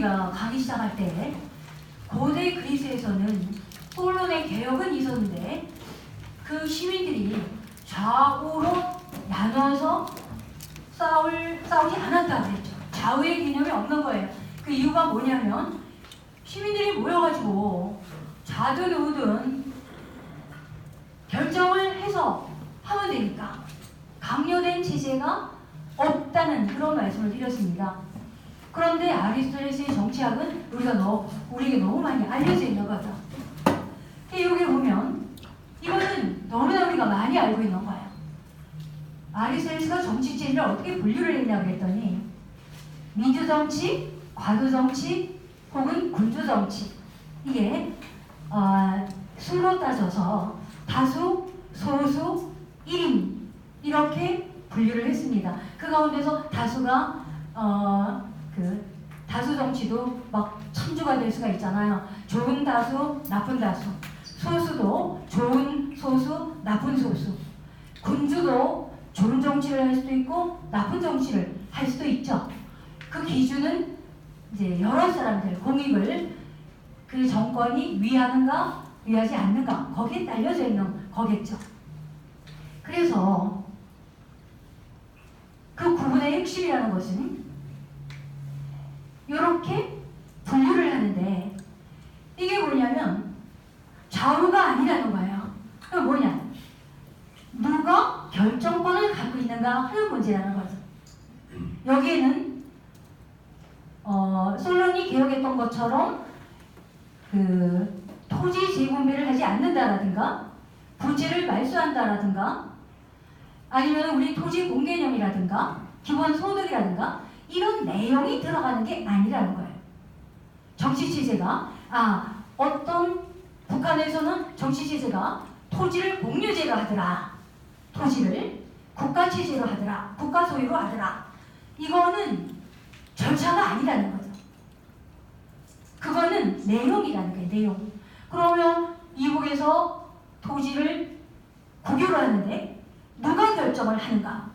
우리가 가기 시작할 때 고대 그리스에서는 솔론의 개혁은 있었는데 그 시민들이 좌우로 나눠서 싸우지 않았다고 그랬죠. 좌우의 개념이 없는 거예요. 그 이유가 뭐냐면 시민들이 모여가지고 좌든 우든 결정을 해서 하면 되니까 강요된 체제가 없다는 그런 말씀을 드렸습니다. 그런데 아리스토텔레스의 정치학은 우리에게 너무 많이 알려져 있는 거죠. 여기 보면 이거는 너무나 우리가 많이 알고 있는 거예요. 아리스토텔레스가 정치 체제를 어떻게 분류를 했냐 그랬더니 민주정치, 과도정치, 혹은 군주정치, 이게 수로 따져서 다수, 소수, 1인 이렇게 분류를 했습니다. 그 가운데서 다수가 다수 정치도 막 천주가 될 수가 있잖아요. 좋은 다수, 나쁜 다수. 소수도 좋은 소수, 나쁜 소수. 군주도 좋은 정치를 할 수도 있고 나쁜 정치를 할 수도 있죠. 그 기준은 이제 여러 사람들 공익을 그 정권이 위하는가 위하지 않는가 거기에 딸려져 있는 거겠죠. 그래서 그 구분의 핵심이라는 것은 이렇게 분류를 하는데 이게 뭐냐면 좌우가 아니라는 거예요. 그럼 뭐냐? 누가 결정권을 갖고 있는가 하는 문제라는 거죠. 여기에는 솔론이 개혁했던 것처럼 그 토지 재분배를 하지 않는다라든가 부채를 말소한다라든가 아니면 우리 토지 공개념이라든가 기본소득이라든가 이런 내용이 들어가는 게 아니라는 거예요. 정치체제가 어떤 북한에서는 정치체제가 토지를 공유제로 하더라. 토지를 국가체제로 하더라. 국가소유로 하더라. 이거는 절차가 아니라는 거죠. 그거는 내용이라는 거예요. 내용. 그러면 이북에서 토지를 국유로 하는데 누가 결정을 하는가?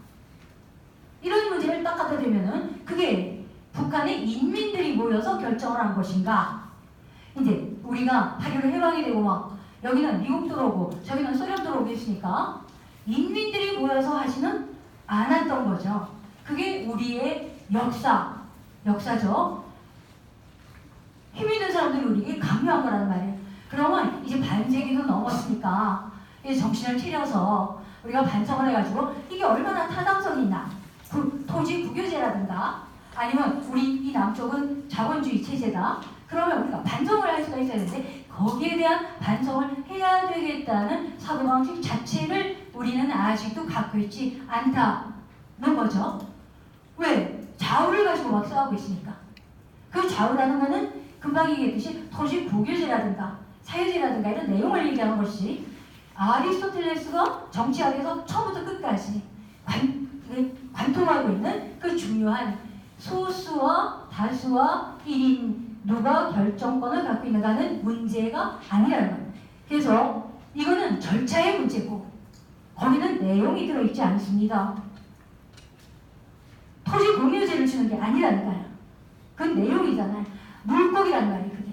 이런 문제를 딱 갖다 대면은 그게 북한의 인민들이 모여서 결정을 한 것인가? 이제 우리가 8.15 해방이 되고 막 여기는 미국 들어오고 저기는 소련 들어오고 있으니까 인민들이 모여서 하지는 않았던 거죠. 그게 우리의 역사죠. 힘 있는 사람들이 우리에게 강요한 거라는 말이에요. 그러면 이제 반세기도 넘었으니까 이제 정신을 차려서 우리가 반성을 해가지고 이게 얼마나 타당성이 있나. 토지 국유제라든가 아니면 우리 이 남쪽은 자본주의 체제다. 그러면 우리가 반성을 할 수가 있어야 되는데 거기에 대한 반성을 해야 되겠다는 사고방식 자체를 우리는 아직도 갖고 있지 않다는 거죠. 왜? 좌우를 가지고 막 싸우고 있으니까. 그 좌우라는 거는 금방 얘기했듯이 토지 국유제라든가 사유제라든가 이런 내용을 얘기하는 것이 아리스토텔레스가 정치학에서 처음부터 끝까지 관통하고 있는 그 중요한 소수와 다수와 1인 누가 결정권을 갖고 있는가는 문제가 아니라는 거예요. 그래서 이거는 절차의 문제고 거기는 내용이 들어있지 않습니다. 토지 공유제를 주는 게 아니라니까요. 그건 내용이잖아요. 물고기란 말이에요. 그게.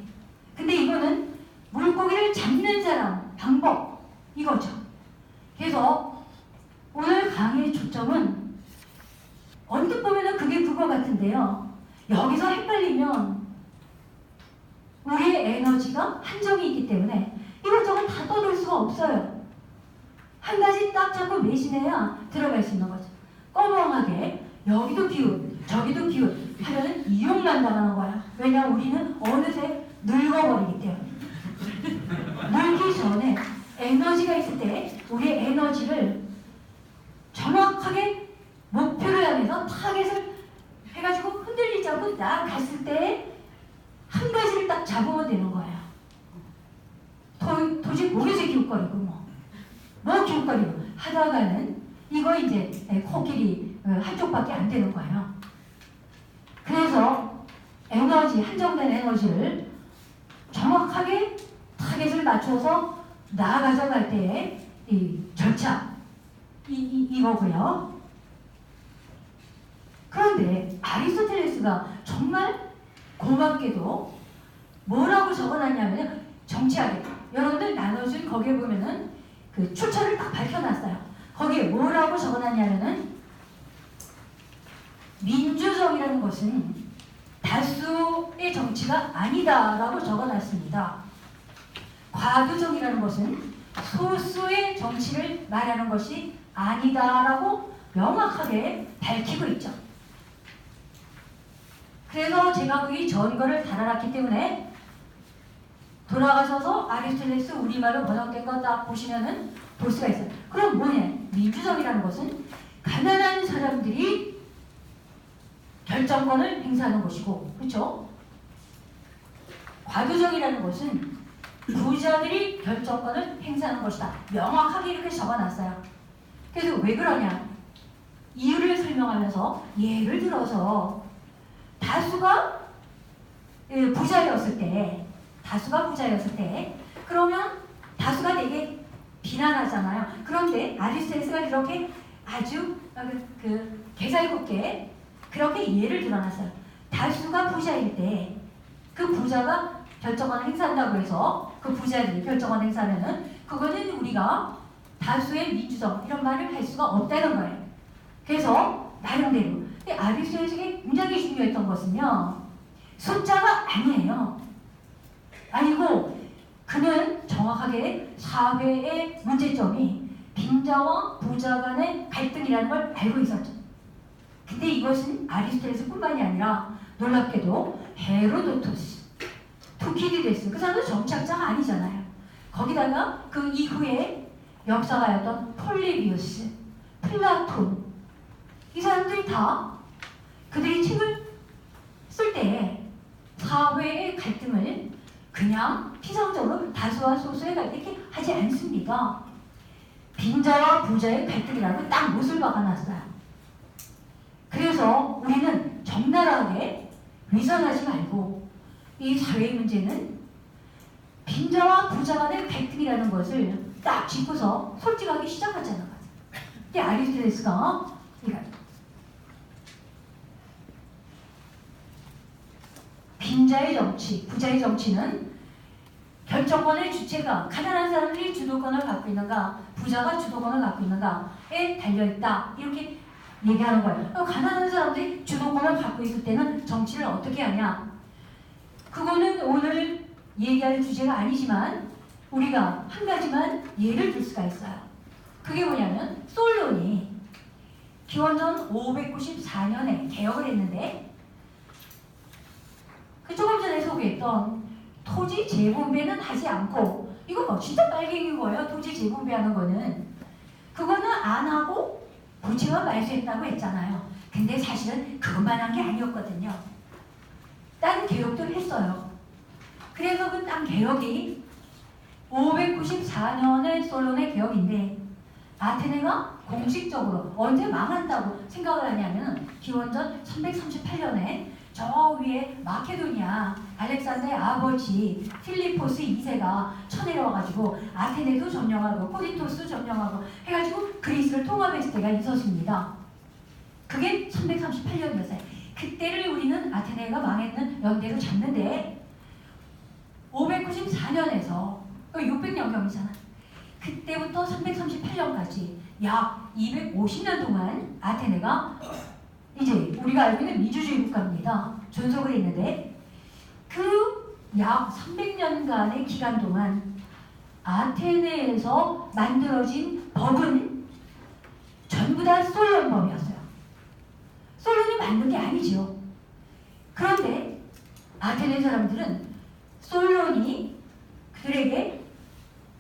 근데 이거는 물고기를 잡는 사람 방법 이거죠. 그래서 오늘 강의의 초점은 언뜻 보면은 그게 그거 같은데요. 여기서 헷갈리면 우리의 에너지가 한정이 있기 때문에 이것저것 다 떠들 수가 없어요. 한 가지 딱 잡고 매신해야 들어갈 수 있는 거죠. 꺼멍하게 여기도 기운, 저기도 기운 하면은 이용만 당하는 거야. 왜냐하면 우리는 어느새 늙어버리기 때문에. 늙기 전에 에너지가 있을 때 우리의 에너지를 정확하게 목표를 향해서 타겟을 해가지고 흔들리지 않고 나아갔을 때 한 가지를 딱 잡으면 되는 거예요. 도저히 모르지 기웃거리고 뭐 기웃거리고 하다가는 이거 이제 코끼리 한쪽밖에 안 되는 거예요. 그래서 에너지, 한정된 에너지를 정확하게 타겟을 맞춰서 나아가져갈 때의 이 절차 이거고요. 그런데 아리스토텔레스가 정말 고맙게도 뭐라고 적어놨냐면 정치하게 여러분들 나눠준 거기에 보면은 그 출처를 딱 밝혀놨어요. 거기에 뭐라고 적어놨냐면은 민주정이라는 것은 다수의 정치가 아니다라고 적어놨습니다. 과두정이라는 것은 소수의 정치를 말하는 것이 아니다라고 명확하게 밝히고 있죠. 그래서 제가 거기 전거를 달아놨기 때문에 돌아가셔서 아리스토텔레스 우리말로 번역된 거 딱 보시면은 볼 수가 있어요. 그럼 뭐냐? 민주정이라는 것은 가난한 사람들이 결정권을 행사하는 것이고, 그렇죠? 과도정이라는 것은 부자들이 결정권을 행사하는 것이다. 명확하게 이렇게 적어놨어요. 그래서 왜 그러냐? 이유를 설명하면서 예를 들어서 다수가 부자였을 때 그러면 다수가 되게 비난하잖아요. 그런데 아리스토텔레스가 이렇게 아주 개살곱게 그렇게 예를 들어놨어요. 다수가 부자일 때 그 부자가 결정권을 행사한다고 해서 그 부자들이 결정권을 행사하면은 그거는 우리가 다수의 민주적 이런 말을 할 수가 없다는 거예요. 그래서 나름대로 아리스토텔레스에게 굉장히 중요했던 것은요. 숫자가 아니에요. 아니고 그는 정확하게 사회의 문제점이 빈자와 부자 간의 갈등이라는 걸 알고 있었죠. 근데 이것은 아리스토텔레스뿐만이 아니라 놀랍게도 헤로도토스, 투키디데스, 그 사람도 정치학자가 아니잖아요. 거기다가 그 이후에 역사가였던 폴리비우스, 플라톤, 이 사람들이 다 그들이 책을 쓸 때 사회의 갈등을 그냥 피상적으로 다수와 소수의 갈등 이렇게 하지 않습니다. 빈자와 부자의 갈등이라고 딱 못을 박아놨어요. 그래서 우리는 적나라하게 위선하지 말고 이 사회의 문제는 빈자와 부자 간의 갈등이라는 것을 딱 짚고서 솔직하게 시작하자는 거죠. 근데 아리스토텔레스가 빈자의 정치, 부자의 정치는 결정권의 주체가 가난한 사람들이 주도권을 갖고 있는가, 부자가 주도권을 갖고 있는가에 달려있다. 이렇게 얘기하는 거예요. 가난한 사람들이 주도권을 갖고 있을 때는 정치를 어떻게 하냐? 그거는 오늘 얘기할 주제가 아니지만 우리가 한 가지만 예를 들 수가 있어요. 그게 뭐냐면 솔론이 기원전 594년에 개혁을 했는데 그 조금 전에 소개했던 토지 재분배는 하지 않고 이거 뭐 진짜 빨갱이인 거예요. 토지 재분배하는 거는 그거는 안 하고 부채만 말소했다고 했잖아요. 근데 사실은 그것만 한 게 아니었거든요. 딴 개혁도 했어요. 그래서 그 딴 개혁이 594년의 솔론의 개혁인데 아테네가 공식적으로 언제 망한다고 생각을 하냐면 기원전 338년에 저 위에 마케도니아 알렉산더의 아버지 필리포스 2세가 쳐내려와가지고 아테네도 점령하고 코린토스 점령하고 해가지고 그리스를 통합했을 때가 있었습니다. 그게 338년이었어요. 그때를 우리는 아테네가 망했는 연대로 잡는데 594년에서 600년경이잖아. 그때부터 338년까지 약 250년 동안 아테네가 이제 우리가 알고 있는 민주주의 국가입니다. 존속을 했는데 그 약 300년간의 기간 동안 아테네에서 만들어진 법은 전부 다 솔론법이었어요. 솔론이 만든 게 아니죠. 그런데 아테네 사람들은 솔론이 그들에게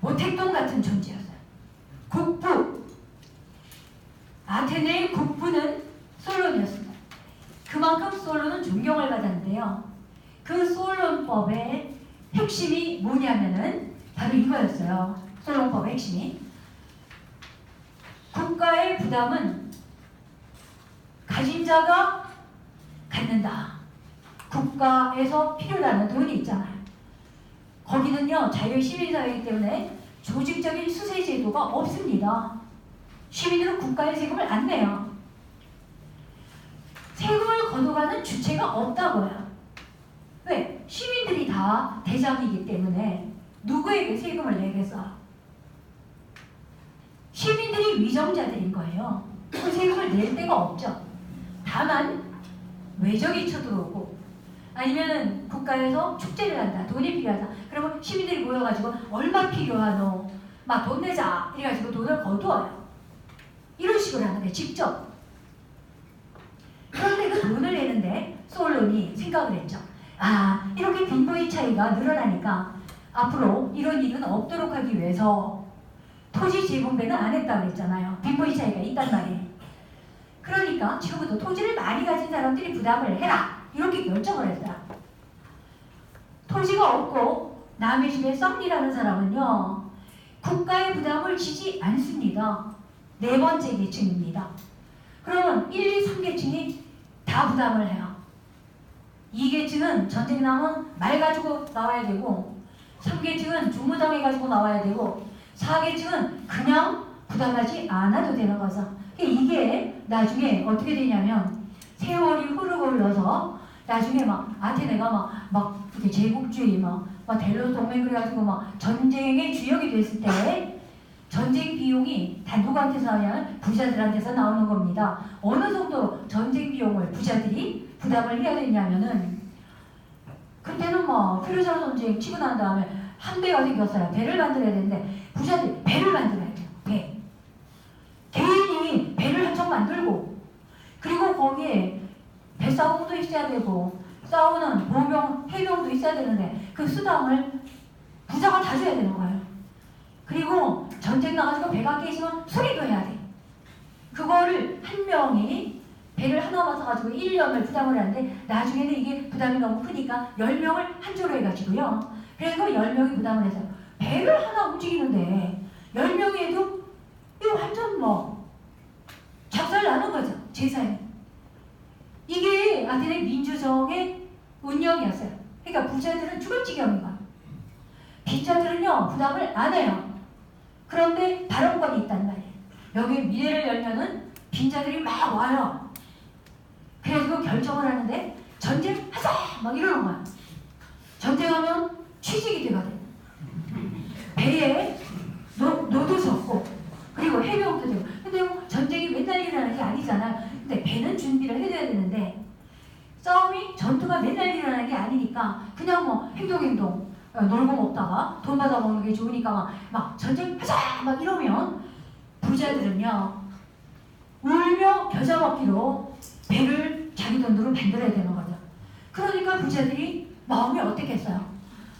모택동 같은 존재였어요. 국부. 아테네의 국부는 솔론이었습니다. 그만큼 솔론은 존경을 받았는데요. 그 솔론법의 핵심이 뭐냐면은 바로 이거였어요. 솔론법의 핵심이 국가의 부담은 가진 자가 갖는다. 국가에서 필요로 돈이 있잖아요. 거기는요 자유시민사회이기 때문에 조직적인 수세 제도가 없습니다. 시민들은 국가의 세금을 안 내요. 세금을 걷어가는 주체가 없다고요. 다 대장이기 때문에 누구에게 세금을 내겠어? 시민들이 위정자들인 거예요. 그 세금을 낼 데가 없죠. 다만 외적이 쳐들어오고 아니면 국가에서 축제를 한다. 돈이 필요하다. 그러면 시민들이 모여가지고 얼마 필요하노? 막 돈 내자. 이래가지고 돈을 거두어요. 이런 식으로 하는데 직접. 그런데 그 돈을 내는데 솔론이 생각을 했죠. 아, 이렇게 빈부의 차이가 늘어나니까 앞으로 이런 일은 없도록 하기 위해서 토지 재분배는 안 했다고 그랬잖아요. 빈부의 차이가 있단 말이에요. 그러니까 지금부터 토지를 많이 가진 사람들이 부담을 해라. 이렇게 결정을 했다. 토지가 없고 남의 집에 썩니라는 사람은요. 국가의 부담을 지지 않습니다. 네 번째 계층입니다. 그러면 1, 2, 3계층이 다 부담을 해요. 2계층은 전쟁 나면 말 가지고 나와야 되고 3계층은 중무장 가지고 나와야 되고 4계층은 그냥 부담하지 않아도 되는 거죠. 이게 나중에 어떻게 되냐면 세월이 흐르고 흘러서 나중에 막 아테네가 막 이렇게 제국주의 막 델로 동맹 그래가지고 막 전쟁의 주역이 됐을 때 전쟁 비용이 다 누구한테서 나오냐면 부자들한테서 나오는 겁니다. 어느 정도 전쟁 비용을 부자들이 부담을 해야 되냐면은 그때는 뭐 페르시아 전쟁 치고 난 다음에 함대가 생겼어요. 배를 만들어야 되는데 부자들이 배를 만들어야 돼요. 배. 개인이 배를 한 척 만들고 그리고 거기에 배싸움도 있어야 되고 싸우는 보병, 해병도 있어야 되는데 그 수당을 부자가 다 줘야 되는 거예요. 그리고 전쟁 나가지고 배가 깨지면 수리도 해야 돼. 그거를 한 명이 배를 하나만 사가지고 1년을 부담을 하는데 나중에는 이게 부담이 너무 크니까 10명을 한 조로 해가지고요. 그래서 10명이 부담을 해서 배를 하나 움직이는데 10명이 해도 이거 완전 작살 나는 거죠. 재산이. 이게 아테네 민주정의 운영이었어요. 그러니까 부자들은 죽을 지경인 거야. 빈자들은요 부담을 안 해요. 그런데 발언권이 있단 말이에요. 여기 미래를 열면은 빈자들이 막 와요. 그래가지고 결정을 하는데 전쟁하자! 막 이러는 거야. 전쟁하면 취직이 되거든. 배에 노도 적고 그리고 해병도 되고. 근데 전쟁이 맨날 일어나는 게 아니잖아. 근데 배는 준비를 해줘야 되는데 싸움이 전투가 맨날 일어나는 게 아니니까 그냥 행동 놀고 먹다가 돈 받아 먹는 게 좋으니까 막 전쟁하자! 막 이러면 부자들은요 울며 겨자 먹기로 배를 자기 돈으로 만들어야 되는 거죠. 그러니까 부자들이 마음이 어떻겠어요?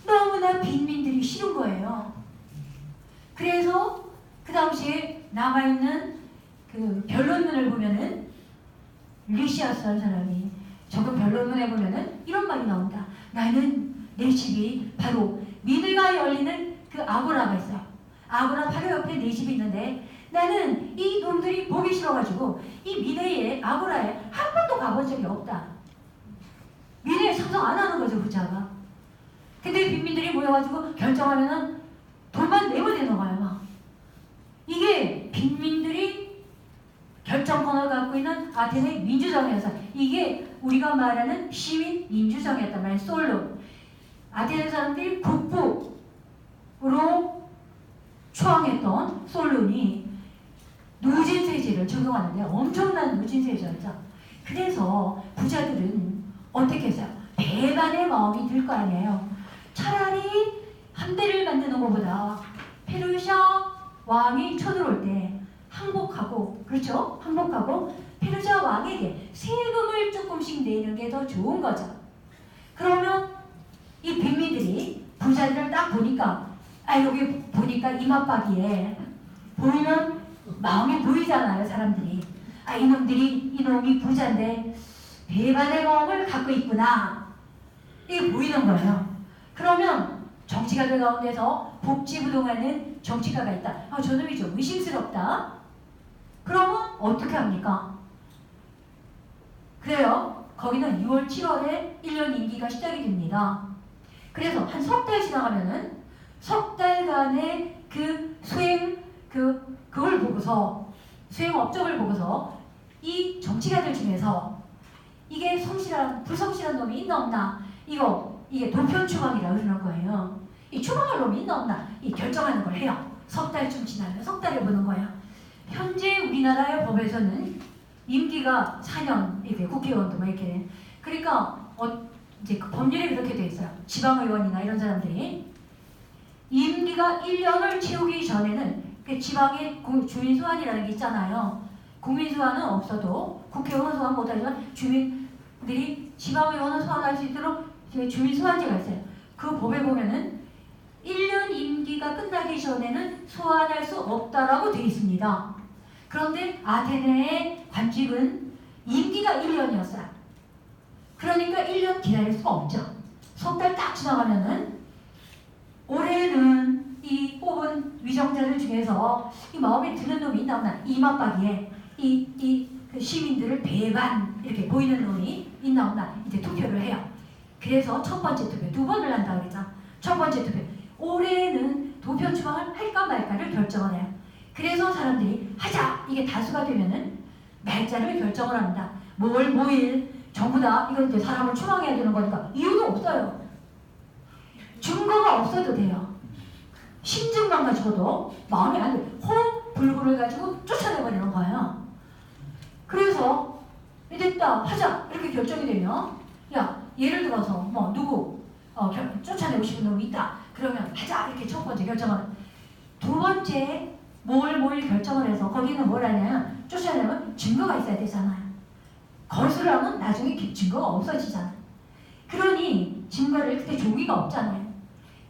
너무나 빈민들이 싫은 거예요. 그래서 그 당시에 남아있는 그 변론문을 보면은 리시아스라는 사람이 적은 변론문에 보면은 이런 말이 나온다. 나는 내 집이 바로 미드가 열리는 그 아고라가 있어요. 아고라 바로 옆에 내 집이 있는데 나는 이 놈들이 보기 싫어가지고 이 미네의 아고라에 한 번도 가본 적이 없다. 미네에 상상 안 하는 거죠, 부자가. 근데 빈민들이 모여가지고 결정하면은 돈만 내면 되는 거예요, 막. 이게 빈민들이 결정권을 갖고 있는 아테네 민주정이어서 이게 우리가 말하는 시민 민주정이었단 말이에요, 솔론. 아테네 사람들이 북부로 추앙했던 솔론이 누진세제를 적용하는데 엄청난 누진세제였죠. 그래서 부자들은 어떻게 했어요? 배반의 마음이 들 거 아니에요. 차라리 함대를 만드는 것보다 페르시아 왕이 쳐들어올 때 항복하고, 그렇죠? 항복하고 페르시아 왕에게 세금을 조금씩 내는 게 더 좋은 거죠. 그러면 이 빈민들이 부자들을 딱 보니까 여기 보니까 이맛박이에 보이면 마음이 보이잖아요, 사람들이. 이놈이 부자인데 배반의 마음을 갖고 있구나. 이게 보이는 거예요. 그러면 정치가들 가운데서 복지부동하는 정치가가 있다. 저놈이 좀 의심스럽다. 그러면 어떻게 합니까? 그래요. 거기는 6월, 7월에 1년 임기가 시작이 됩니다. 그래서 한 석 달 지나가면은 석 달간의 그 그걸 보고서 수행 업적을 보고서 이 정치가들 중에서 이게 불성실한 놈이 있나 없나 이거 이게 도편 추방이라고 그러는 거예요. 이 추방할 놈이 있나 없나 이 결정하는 걸 해요. 석 달쯤 지나면 석 달을 보는 거예요. 현재 우리나라의 법에서는 임기가 4년 이렇게 국회의원도 뭐 이렇게 그러니까 이제 그 법률에 그렇게 돼 있어요. 지방의원이나 이런 사람들이 임기가 1년을 채우기 전에는 그 지방의 주민소환이라는 게 있잖아요. 국민소환은 없어도 국회의원 소환 못하지만 주민들이 지방의원을 소환할 수 있도록 주민소환제가 있어요. 그 법에 보면은 1년 임기가 끝나기 전에는 소환할 수 없다라고 되어 있습니다. 그런데 아테네의 관직은 임기가 1년이었어요. 그러니까 1년 기다릴 수가 없죠. 석 달 딱 지나가면은 올해는 이 뽑은 위정자들 중에서 이 마음에 드는 놈이 있나 없나 이 맞박이에 그 시민들을 배반 이렇게 보이는 놈이 있나 없나 이제 투표를 해요. 그래서 첫 번째 투표 2번을 한다 그랬죠. 첫 번째 투표 올해는 도편 추방을 할까 말까를 결정을 해요. 그래서 사람들이 하자 이게 다수가 되면은 날짜를 결정을 합니다. 뭐일 전부 다 이건 이제 사람을 추방해야 되는 거니까 이유도 없어요. 증거가 없어도 돼요. 심증만 가지고도 마음에 안 돼. 호불호를 가지고 쫓아내버리는 거예요. 그래서 됐다 하자 이렇게 결정이 되면 야 예를 들어서 뭐 누구 쫓아내고 싶은 놈이 있다 그러면 하자 이렇게 첫 번째 결정을 두 번째 뭘 결정을 해서 거기는 뭘 하냐면 쫓아내면 증거가 있어야 되잖아요. 거스르면 나중에 증거가 없어지잖아요. 그러니 증거를 그때 종이가 없잖아요.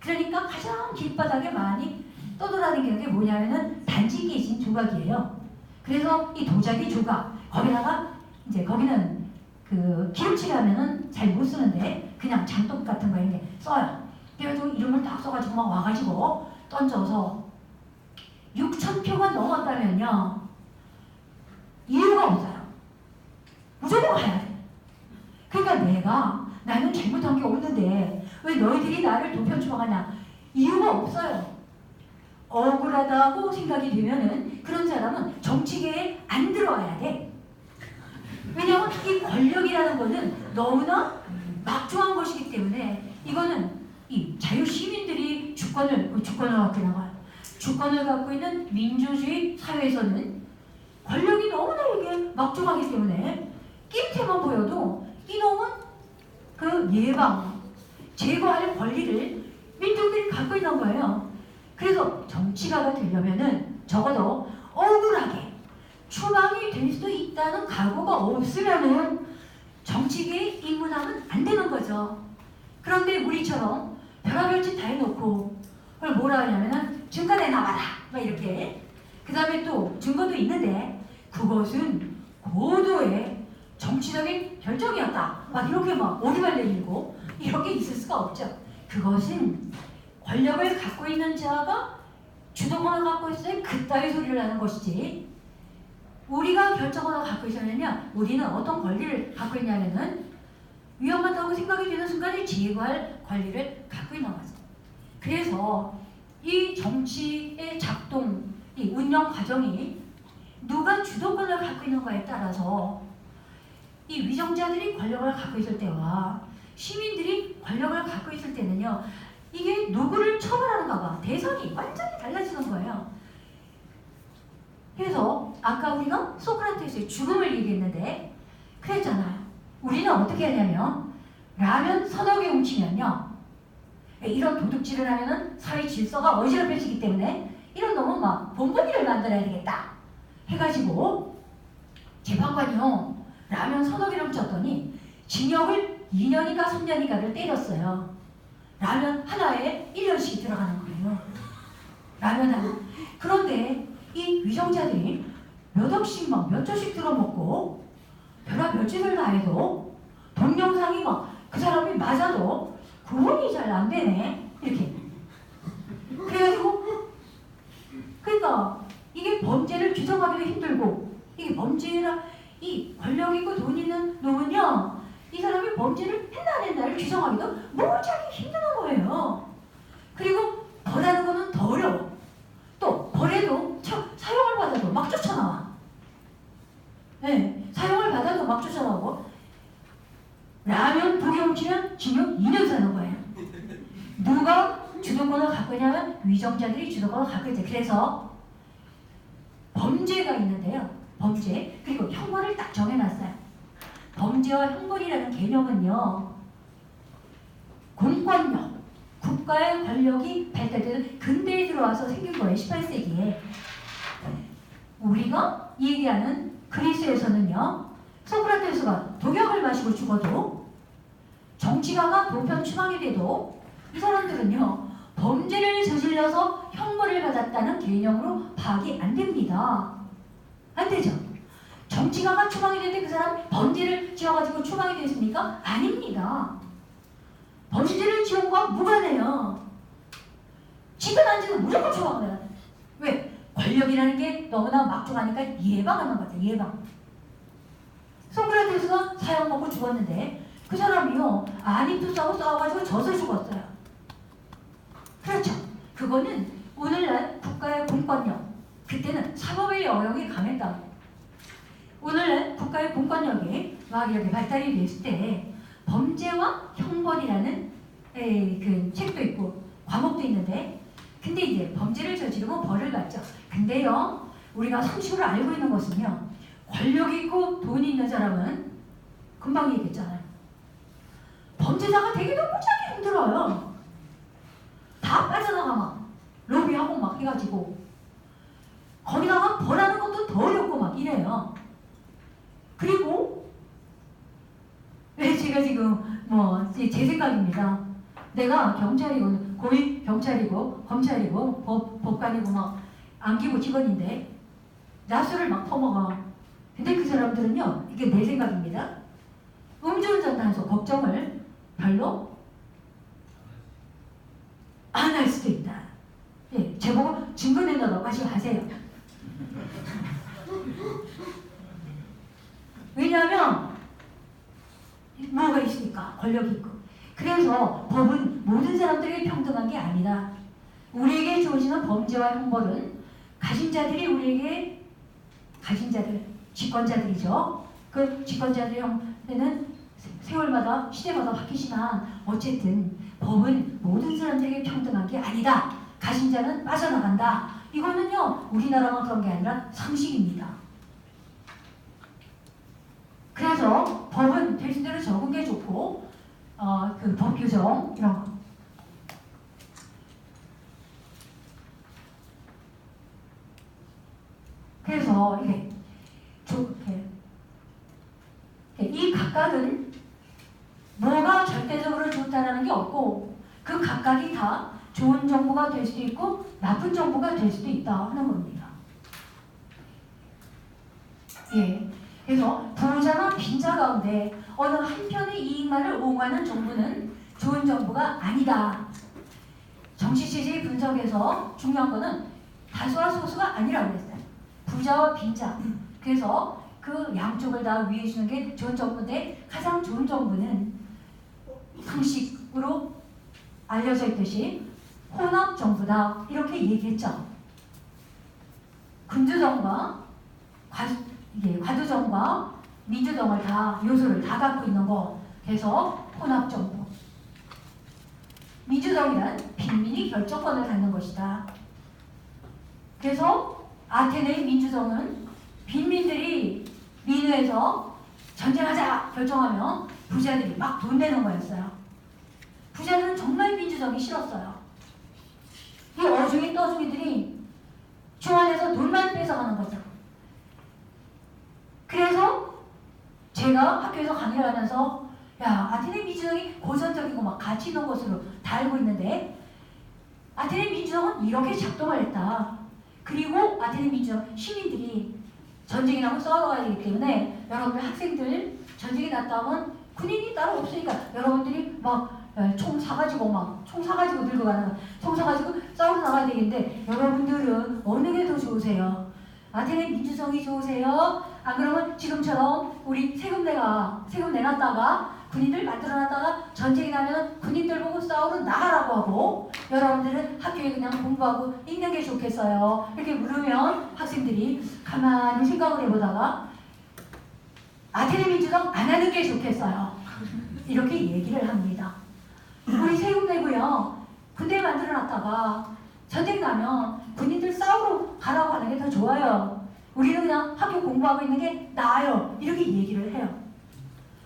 그러니까 가장 길바닥에 많이 떠돌아다니는 게 뭐냐면은 단지 깨진 조각이에요. 그래서 이 도자기 조각 거기다가 이제 거기는 그 기름칠하면은 잘 못 쓰는데 그냥 장독 같은 거 이렇게 써요. 그래가지고 이름을 딱 써가지고 막 와가지고 던져서 6,000표가 넘었다면요 이유가 없어요. 무조건 가야 돼. 그러니까 나는 잘못한 게 없는데 왜 너희들이 나를 도편 추방하냐 이유가 없어요. 억울하다고 생각이 되면은 그런 사람은 정치계에 안 들어와야 돼. 왜냐하면 이 권력이라는 거는 너무나 막중한 것이기 때문에 이거는 이 자유시민들이 주권을 갖고 있는 거야. 주권을 갖고 있는 민주주의 사회에서는 권력이 너무나 이게 막중하기 때문에 낌새만 보여도 이놈은 그 제거할 권리를 민중들이 갖고 있는 거예요. 그래서 정치가가 되려면은 적어도 억울하게 추방이 될 수도 있다는 각오가 없으면은 정치계에 입문하면 안 되는 거죠. 그런데 우리처럼 별의별 짓 다 해놓고 그걸 뭐라 하냐면은 증거 내놔봐라 막 이렇게 그 다음에 또 증거도 있는데 그것은 고도의 정치적인 결정이었다 막 이렇게 막 오리발 내밀고 이렇게 있을 수가 없죠. 그것은 권력을 갖고 있는 자가 주도권을 갖고 있을 때 그따위 소리를 하는 것이지 우리가 결정권을 갖고 있으면요 우리는 어떤 권리를 갖고 있냐면은 위험하다고 생각이 되는 순간에 제거할 권리를 갖고 있는 거죠. 그래서 이 정치의 작동, 이 운영 과정이 누가 주도권을 갖고 있는가에 따라서 이 위정자들이 권력을 갖고 있을 때와 시민들이 권력을 갖고 있을 때는요 이게 누구를 처벌하는가가 대상이 완전히 달라지는 거예요. 그래서 아까 우리가 소크라테스의 죽음을 얘기했는데 그랬잖아요. 우리는 어떻게 하냐면 라면 서너 개 훔치면요 이런 도둑질을 하면은 사회 질서가 어지럽혀지기 때문에 이런 놈은 막 본보기를 만들어야 되겠다 해가지고 재판관이요 라면 서너 개를 훔쳤더니 징역을 2년인가 3년인가를 때렸어요. 라면 하나에 1년씩 들어가는 거예요. 라면 하나. 그런데 이 위정자들이 몇 억씩 막 몇 조씩 들어먹고 별의별 짓을 다 해도 동영상이 막 그 사람이 맞아도 구분이 잘 안 되네 이렇게 그래가지고 그러니까 이게 범죄를 규정하기도 힘들고 이게 범죄라 이 권력 있고 돈 있는 놈은요 이 사람이 범죄를 했나 안 했나를 규정하기도 무지하게 힘든 거예요. 그리고 벌하는 거는 더 어려워. 또 벌해도 사형을 받아도 막 쫓아나와. 네, 사형을 받아도 막 쫓아나오고 라면 두 개 훔치면 징역 2년 사는 거예요. 누가 주도권을 갖고 있냐면 위정자들이 주도권을 갖고 있죠. 그래서 범죄가 있는데요. 범죄 그리고 형벌을 딱 정해놨어요. 범죄와 형벌이라는 개념은요. 공권력, 국가의 권력이 발달되는 근대에 들어와서 생긴 거예요. 18세기에. 우리가 얘기하는 그리스에서는요. 소크라테스가 독약을 마시고 죽어도 정치가가 보편 추방이 돼도 이 사람들은요. 범죄를 저질러서 형벌을 받았다는 개념으로 파악이 안 됩니다. 안 되죠. 정치가가 추방이 됐는데 그 사람 범죄를 지어가지고 추방이 됐습니까? 아닙니다. 범죄를 지은 거와 무관해요. 지든 안 지든 무조건 추방을 해야 돼. 왜? 권력이라는 게 너무나 막중하니까 예방하는 거죠. 예방. 소크라테스가 사형 먹고 죽었는데 그 사람이요. 아니투스하고 싸워가지고 져서 죽었어요. 그렇죠. 그거는 오늘날 국가의 공권력. 그때는 사법의 영역이 강했다. 오늘날 국가의 공권력이 막 이렇게 발달이 됐을 때 범죄와 형벌이라는 그 책도 있고 과목도 있는데 근데 이제 범죄를 저지르면 벌을 받죠. 근데요 우리가 상식으로 알고 있는 것은요 권력이 있고 돈이 있는 사람은 금방 얘기했잖아요. 범죄자가 되기도 무지하게 힘들어요. 다 빠져나가 막 로비하고 막 해가지고 거기다가 벌하는 것도 더 어렵고 막 이래요. 그리고 왜 제가 지금 뭐 제 생각입니다. 내가 경찰이고 고위 경찰이고 검찰이고 법관이고 막 안기부 직원인데 야수를 막 퍼먹어. 근데 그 사람들은요 이게 내 생각입니다. 음주운전 단속 걱정을 별로 안 할 수도 있다. 예, 제보고 증거 내놓으라고 하지 마세요. 왜냐하면 뭐가 있으니까 권력이 있고. 그래서 법은 모든 사람들에게 평등한 게 아니다. 우리에게 주어지는 범죄와 형벌은 가진 자들이 우리에게 가진 자들, 집권자들이죠. 그 집권자들의 형태는 세월마다 시대마다 바뀌지만 어쨌든 법은 모든 사람들에게 평등한 게 아니다. 가진 자는 빠져나간다. 이거는요 우리나라만 그런 게 아니라 상식입니다. 그래서 법은 되신 대로 적은 게 좋고 그 법 규정 이런 거. 그래서 이게 좋게 이 각각은 뭐가 절대적으로 좋다라는 게 없고 그 각각이 다 좋은 정보가 될 수도 있고 나쁜 정보가 될 수도 있다 하는 겁니다. 예. 그래서 부자나 빈자 가운데 어느 한편의 이익만을 옹호하는 정보는 좋은 정보가 아니다. 정치체제의 분석에서 중요한 거는 다수와 소수가 아니라고 그랬어요. 부자와 빈자. 그래서 그 양쪽을 다 위해 주는 게 좋은 정보인데 가장 좋은 정보는 상식으로 알려져 있듯이 혼합 정부다 이렇게 얘기했죠. 군주정과 과두정과 민주정을 다 요소를 다 갖고 있는 거. 그래서 혼합 정부. 민주정이란 빈민이 결정권을 갖는 것이다. 그래서 아테네의 민주정은 빈민들이 민회에서 전쟁하자 결정하면 부자들이 막 돈 내는 거였어요. 부자들은 정말 민주정이 싫었어요. 이 어중이 떠중이들이 중앙에서 돈만 뺏어가는 거죠. 그래서 제가 학교에서 강의를 하면서 야 아테네 민주정이 고전적이고 막 가치 있는 것으로 다 알고 있는데 아테네 민주정은 이렇게 작동을 했다. 그리고 아테네 민주정 시민들이 전쟁이 나면 싸우러 가야 되기 때문에 여러분들 학생들 전쟁이 났다 하면 군인이 따로 없으니까 여러분들이 막 총 사가지고 들고 가는 총 사가지고 싸우러 나가야 되겠는데 여러분들은 어느 게 더 좋으세요? 아테네 민주정이 좋으세요? 안 그러면 지금처럼 우리 세금 내놨다가 군인들 만들어놨다가 전쟁이 나면 군인들 보고 싸우러 나가라고 하고 여러분들은 학교에 그냥 공부하고 있는 게 좋겠어요? 이렇게 물으면 학생들이 가만히 생각을 해보다가 아테네 민주정 안 하는 게 좋겠어요. 이렇게 얘기를 합니다. 우리 세금 내고요. 군대 만들어놨다가 전쟁 나면 군인들 싸우러 가라고 하는 게 더 좋아요. 우리는 그냥 학교 공부하고 있는 게 나아요. 이렇게 얘기를 해요.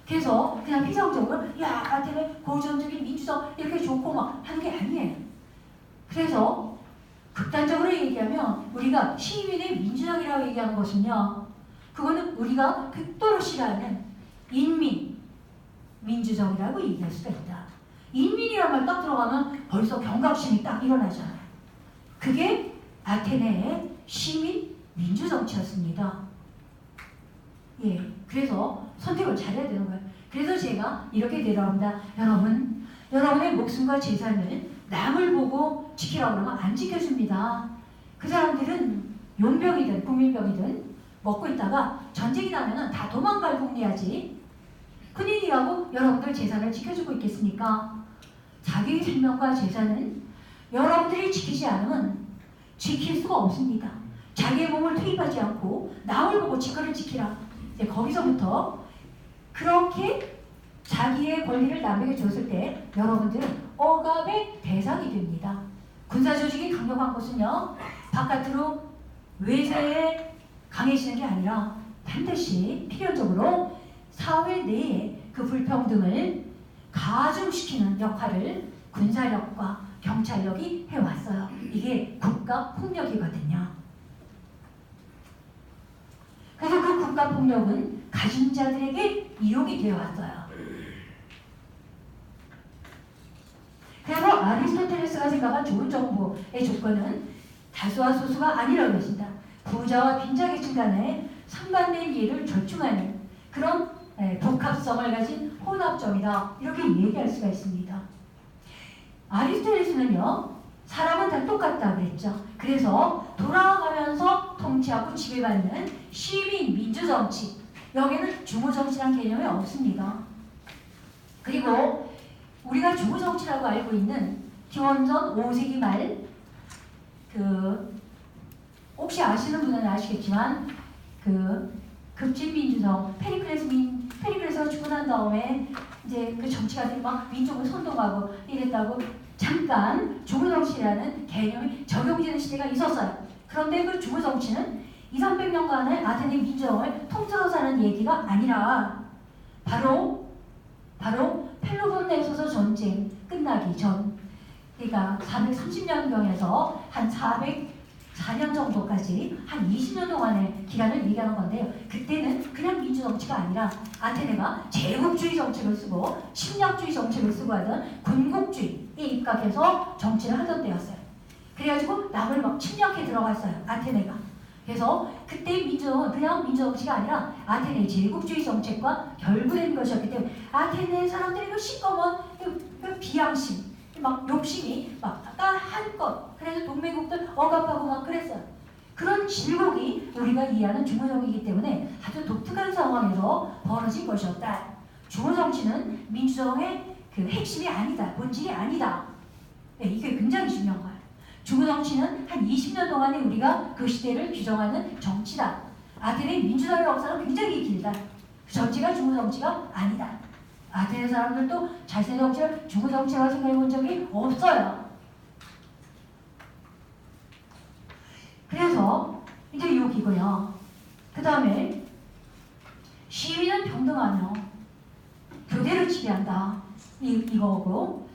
그래서 그냥 피상적으로 야 아테네 고전적인 민주적 이렇게 좋고 막 하는 게 아니에요. 그래서 극단적으로 얘기하면 우리가 시민의 민주적이라고 얘기하는 것은요. 그거는 우리가 극도로 싫어하는 인민 민주적이라고 얘기할 수가 있다. 인민이란 말 딱 들어가면 벌써 경각심이 딱 일어나잖아요. 그게 아테네의 시민 민주정치였습니다. 예, 그래서 선택을 잘해야 되는 거예요. 그래서 제가 이렇게 대답합니다. 여러분, 여러분의 목숨과 재산을 남을 보고 지키라고 그러면 안 지켜줍니다. 그 사람들은 용병이든 국민병이든 먹고 있다가 전쟁이 나면은 다 도망갈 국리하지. 군인이라고 여러분들 재산을 지켜주고 있겠습니까? 자기 생명과 재산은 여러분들이 지키지 않으면 지킬 수가 없습니다. 자기의 몸을 투입하지 않고 남을 보고 지커를 지키라. 이제 거기서부터 그렇게 자기의 권리를 남에게 줬을 때 여러분들은 억압의 대상이 됩니다. 군사 조직이 강력한 것은요. 바깥으로 외세에 강해지는 게 아니라 반드시 필연적으로 사회 내에 그 불평등을 가중시키는 역할을 군사력과 경찰력이 해왔어요. 이게 국가폭력이거든요. 그래서 그 국가폭력은 가진 자들에게 이용이 되어 왔어요. 그래서 아리스토텔레스가 생각한 좋은 정부의 조건은 다수와 소수가 아니라고 했습니다. 부자와 빈자계층 간의 상반된 이해를 절충하는 그런 복합성을 가진 혼합점이다. 이렇게 얘기할 수가 있습니다. 아리스토텔레스는요. 사람은 다 똑같다 그랬죠. 그래서 돌아가면서 통치하고 지배받는 시민 민주정치. 여기는 주무정치란 개념이 없습니다. 그리고 우리가 주무정치라고 알고 있는 기원전 5세기 말 혹시 아시는 분은 아시겠지만 급진민주성 페리클레스가 죽고 난 다음에 이제 그 정치가들이 막 민족을 선동하고 이랬다고 잠깐 주무정치라는 개념이 적용되는 시대가 있었어요. 그런데 그 주무정치는 200~300년간의 아테네 민족을 통틀어 사는 얘기가 아니라 바로 펠로폰네소스 전쟁 끝나기 전, 그러니까 430년경에서 한 404년 정도까지 한 20년 동안의 기간을 얘기하는 건데요. 그때는 그냥 민주정치가 아니라 아테네가 제국주의 정책을 쓰고 침략주의 정책을 쓰고 하던 군국주의에 입각해서 정치를 하던 때였어요. 그래가지고 남을 막 침략해 들어갔어요. 아테네가. 그래서 그때 민주정은 그냥 민주정치가 아니라 아테네의 제국주의 정책과 결부된 것이었기 때문에 아테네 사람들이 그 시꺼먼 그 비양심, 막 욕심이 막 한껏 그래서 동맹국들 억압하고 막 그랬어요. 그런 질곡이 우리가 이해하는 주무정이기 때문에 아주 독특한 상황에서 벌어진 것이었다. 주무정치는 민주정의 그 핵심이 아니다. 본질이 아니다. 네, 이게 굉장히 중요한 거예요. 주무정치는 한 20년 동안에 우리가 그 시대를 규정하는 정치다. 아테네 민주정의 역사는 굉장히 길다. 그 정치가 주무정치가 아니다. 아테네 사람들도 자신의 정치를 주무정치라고 생각해 본 적이 없어요. 그래서 이제 여기고요. 그 다음에 시민은 평등하며 교대를 지배한다. 이거고.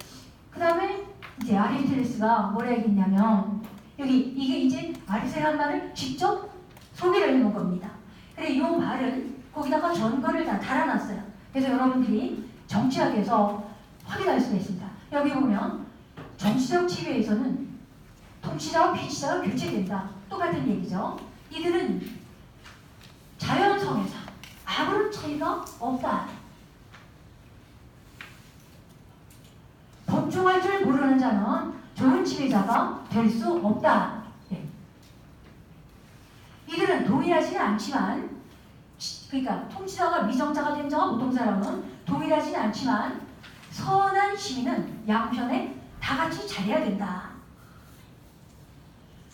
그 다음에 이제 아리스토텔레스가 뭐라 얘기했냐면 이게 이제 아리스토텔레스란 말을 직접 소개를 해놓은 겁니다. 그래 이 말은 거기다가 전거를 다 달아놨어요. 그래서 여러분들이 정치학에서 확인할 수가 있습니다. 여기 보면 정치적 지배에서는 통치자와 피치자가 교체된다. 똑같은 얘기죠. 이들은 자연성에서 아무런 차이가 없다. 복종할 줄 모르는 자는 좋은 지배자가 될 수 없다. 네. 이들은 동일하지는 않지만, 그러니까 통치자가 미정자가 된 자와 보통 사람은 동일하지는 않지만 선한 시민은 양편에 다 같이 잘해야 된다.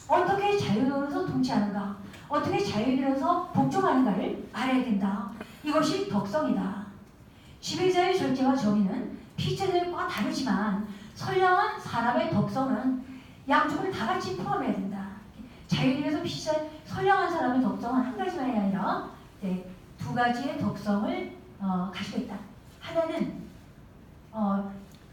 어떻게 자유로워서 통치하는가, 어떻게 자유로워서 복종하는가를 알아야 된다. 이것이 덕성이다. 지배자의 절제와 정의는 피체들과 다르지만 선량한 사람의 덕성은 양쪽을 다 같이 포함해야 된다. 자유인에서 피체자의 선량한 사람의 덕성은 한 가지만이 아니라 두 가지의 덕성을 가지고 있다. 하나는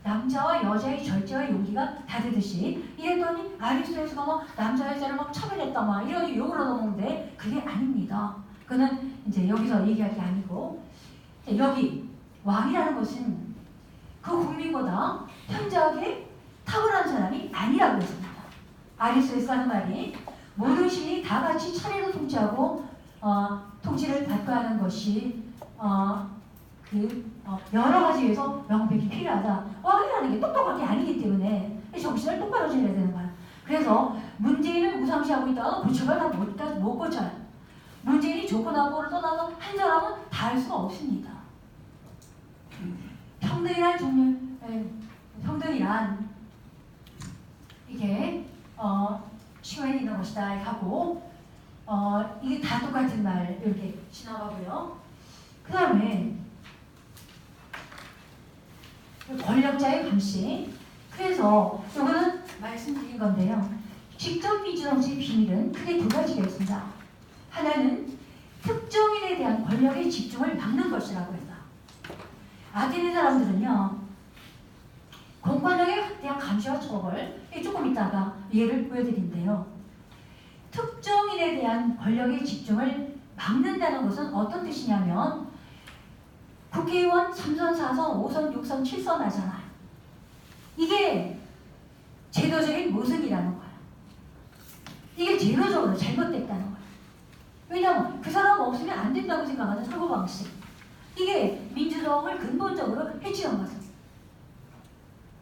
남자와 여자의 절제와 용기가 다르듯이 이랬더니 아리스토텔레스가 막 남자 여자를 막 차별했다 막 이런 욕을 얻어먹는데 그게 아닙니다. 그거는 이제 여기서 얘기할 게 아니고 여기 왕이라는 것은 그 국민보다 현저하게 탁월한 사람이 아니라고 했습니다. 아리스토텔레스가 하는 말이 모든 시민이 다 같이 차례로 통치하고 통치를 받고 하는 것이 여러 가지에서 명백히 필요하다. 왕이라는 게 똑똑한 게 아니기 때문에 정신을 똑바로 차려야 되는 거야. 그래서 문재인을 무상시하고 있다가 고쳐가 다 못 고쳐요. 문재인이 좋고 나고를 떠나서 한 사람은 다 할 수가 없습니다. 평등이란 이게 시간이 있는 것이다 하고 이게 다 똑같은 말 이렇게 지나가고요. 그 다음에 권력자의 감시. 그래서 이거는 말씀드린 건데요. 직접 민주정치의 비밀은 크게 두 가지가 있습니다. 하나는 특정인에 대한 권력의 집중을 막는 것이라고 했다. 아테네 사람들은요. 공권력에 대한 감시와 처벌, 조금 이따가 예를 보여드린대요. 특정인에 대한 권력의 집중을 막는다는 것은 어떤 뜻이냐면 국회의원 3선, 4선, 5선, 6선, 7선 하잖아요. 이게 제도적인 모순이라는 거야. 이게 제도적으로 잘못됐다는 거야. 왜냐하면 그 사람 없으면 안 된다고 생각하는 사고방식. 이게 민주정을 근본적으로 해치는 거죠.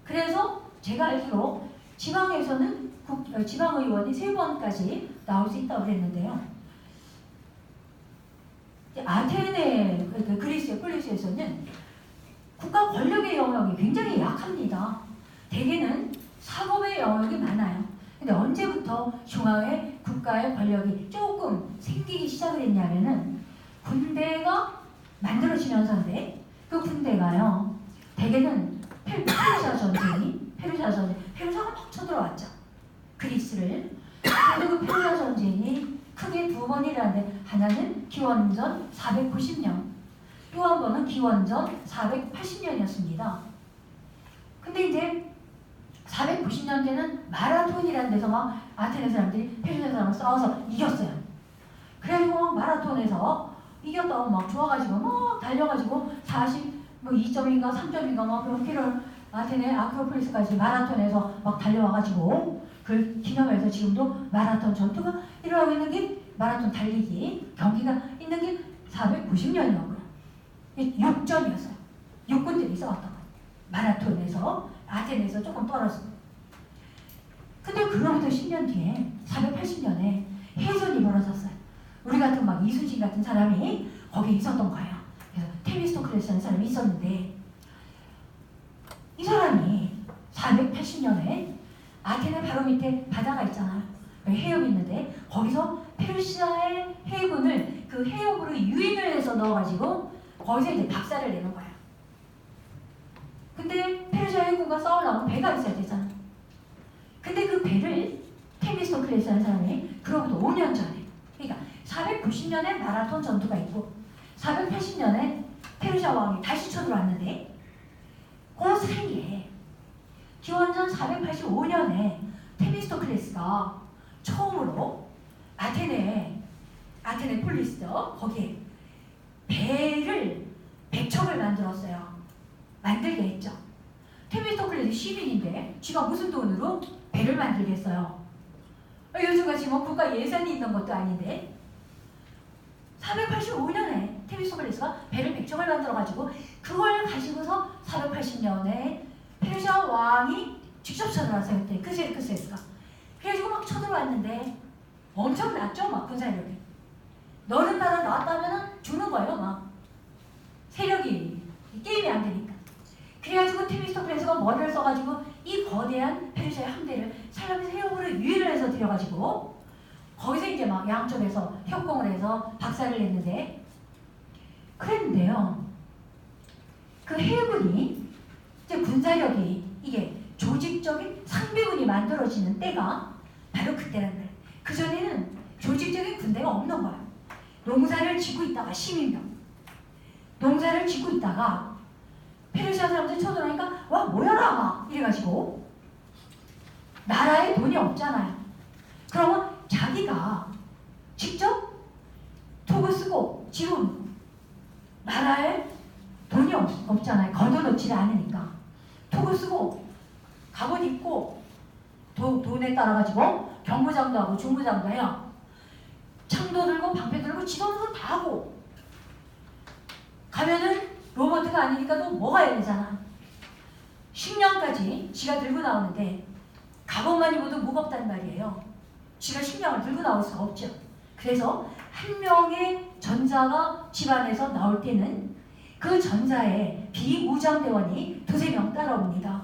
그래서 제가 알기로 지방에서는 지방의원이 3번까지 나올 수 있다고 그랬는데요. 아테네, 그리스에서는 국가 권력의 영역이 굉장히 약합니다. 대개는 사법의 영역이 많아요. 근데 언제부터 중앙에 국가의 권력이 조금 생기기 시작을 했냐면은 군대가 만들어지면서인데 그 군대가요. 대개는 페르시아 전쟁이 막 쳐들어왔죠. 그리스를. 그리고 페르시아 전쟁이 크게 두 번이라는데 하나는 기원전 490년, 또 한 번은 기원전 480년이었습니다. 근데 이제 490년 때는 마라톤이라는 데서 막 아테네 사람들이 페르시아 사람을 싸워서 이겼어요. 그래가지고 막 마라톤에서 이겼다고 막 좋아가지고 막 달려가지고 2점인가 3점인가 막 그런 아테네 아크로폴리스까지 마라톤에서 막 달려와가지고 그걸 기념해서 지금도 마라톤 전투가 일어나고 있는 게 마라톤 달리기 경기가 있는 게 490년이었고요. 6점이었어요. 육군들이 싸웠던 거예요. 마라톤에서 아테네에서 조금 떨어져. 근데 그로부터 10년 뒤에 480년에 해전이 벌어졌어요. 우리 같은 막 이순신 같은 사람이 거기에 있었던 거예요. 그래서 테미스토클레스라는 사람이 있었는데 이 사람이 480년에 아테네 바로 밑에 바다가 있잖아요. 해협이 있는데 거기서 페르시아의 해군을 그 해협으로 유인을 해서 넣어가지고 거기서 이제 박살을 내는 거예요. 근데 페르시아 해군과 싸우려면 배가 있어야 되잖아. 근데 그 배를 테미스토클레스라는 사람이 그로부터 5년 전에, 그러니까 490년에 마라톤 전투가 있고 480년에 페르시아 왕이 다시 쳐들어왔는데 그 사이에 기원전 485년에 테미스토클레스가 처음으로 아테네 폴리스죠. 거기에 백척을 만들었어요. 만들게 했죠. 테미스토클레스 시민인데 지가 무슨 돈으로 배를 만들겠어요. 요즘같이 뭐 국가 예산이 있는 것도 아닌데 485년에 테미스토클레스가 배를 100척을 만들어가지고 그걸 가지고서 480년에 페르시아 왕이 직접 쳐들어왔어요. 그때 크세스가. 그래가지고 막 쳐들어왔는데 엄청났죠. 막 군사력이. 너는 나라 나왔다면 주는 거예요. 막 세력이 게임이 안 되니까. 그래가지고 테미스토클레스가 머리를 써가지고 이 거대한 페르시아의 함대를 사람의 세력으로 유인을 해서 들여가지고 거기서 이제 막 양쪽에서 협공을 해서 박살을 냈는데 그랬는데요. 그 해군이 이제 군사력이 이게 조직적인 상비군이 만들어지는 때가 바로 그때란 말이에요. 그전에는 조직적인 군대가 없는 거야. 농사를 짓고 있다가 시민병 농사를 짓고 있다가 페르시아 사람들이 쳐들어오니까 와 모여라 막 이래가지고 나라에 돈이 없잖아요. 그러면 자기가 직접 톡을 쓰고 지금 나라에 돈이 없잖아요. 걷어놓지를 않으니까 톡을 쓰고 갑옷 입고 돈에 따라가지고 경무장도 하고 중무장도 해요. 창도 들고 방패 들고 지도는 다 하고 가면은 로버트가 아니니까 또 뭐가 해야 되잖아. 식량까지 지가 들고 나오는데 갑옷만 입어도 무겁단 말이에요. 지가 식량을 들고 나올 수가 없죠. 그래서 한 명의 전사가 집안에서 나올 때는 그 전사에 비무장대원이 두세 명 따라옵니다.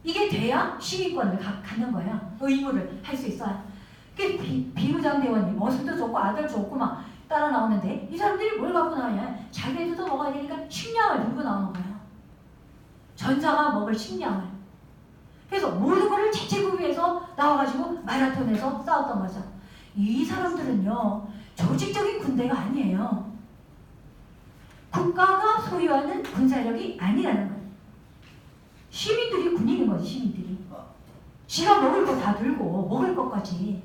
이게 돼야 시민권을 갖는 거예요. 의무를 할 수 있어요. 비무장대원이 머슴도 좋고 아들 좋고 막 따라 나오는데 이 사람들이 뭘 갖고 나오냐? 자기네들도 먹어야 되니까 식량을 들고 나오는 거예요. 전사가 먹을 식량을. 그래서 모든 것을 재채구비해서 나와가지고 마라톤에서 싸웠던 거죠. 이 사람들은요 조직적인 군대가 아니에요. 국가가 소유하는 군사력이 아니라는 거예요. 시민들이 군인인 거지. 시민들이 지가 먹을 거 다 들고 먹을 것까지.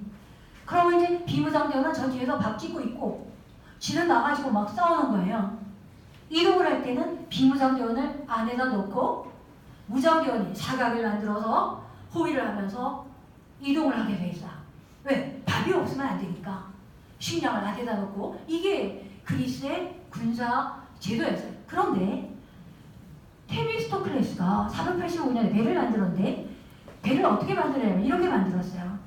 그러면 이제 비무장대원은 저 뒤에서 밥 짓고 있고 지는 나가지고 막 싸우는 거예요. 이동을 할 때는 비무장대원을 안에다 놓고 무장대원이 사각을 만들어서 호위를 하면서 이동을 하게 돼 있어요. 왜? 밥이 없으면 안 되니까 식량을 안에다 놓고. 이게 그리스의 군사 제도였어요. 그런데 테미스토클레스가 485년에 배를 만들었는데 배를 어떻게 만들냐면 이렇게 만들었어요.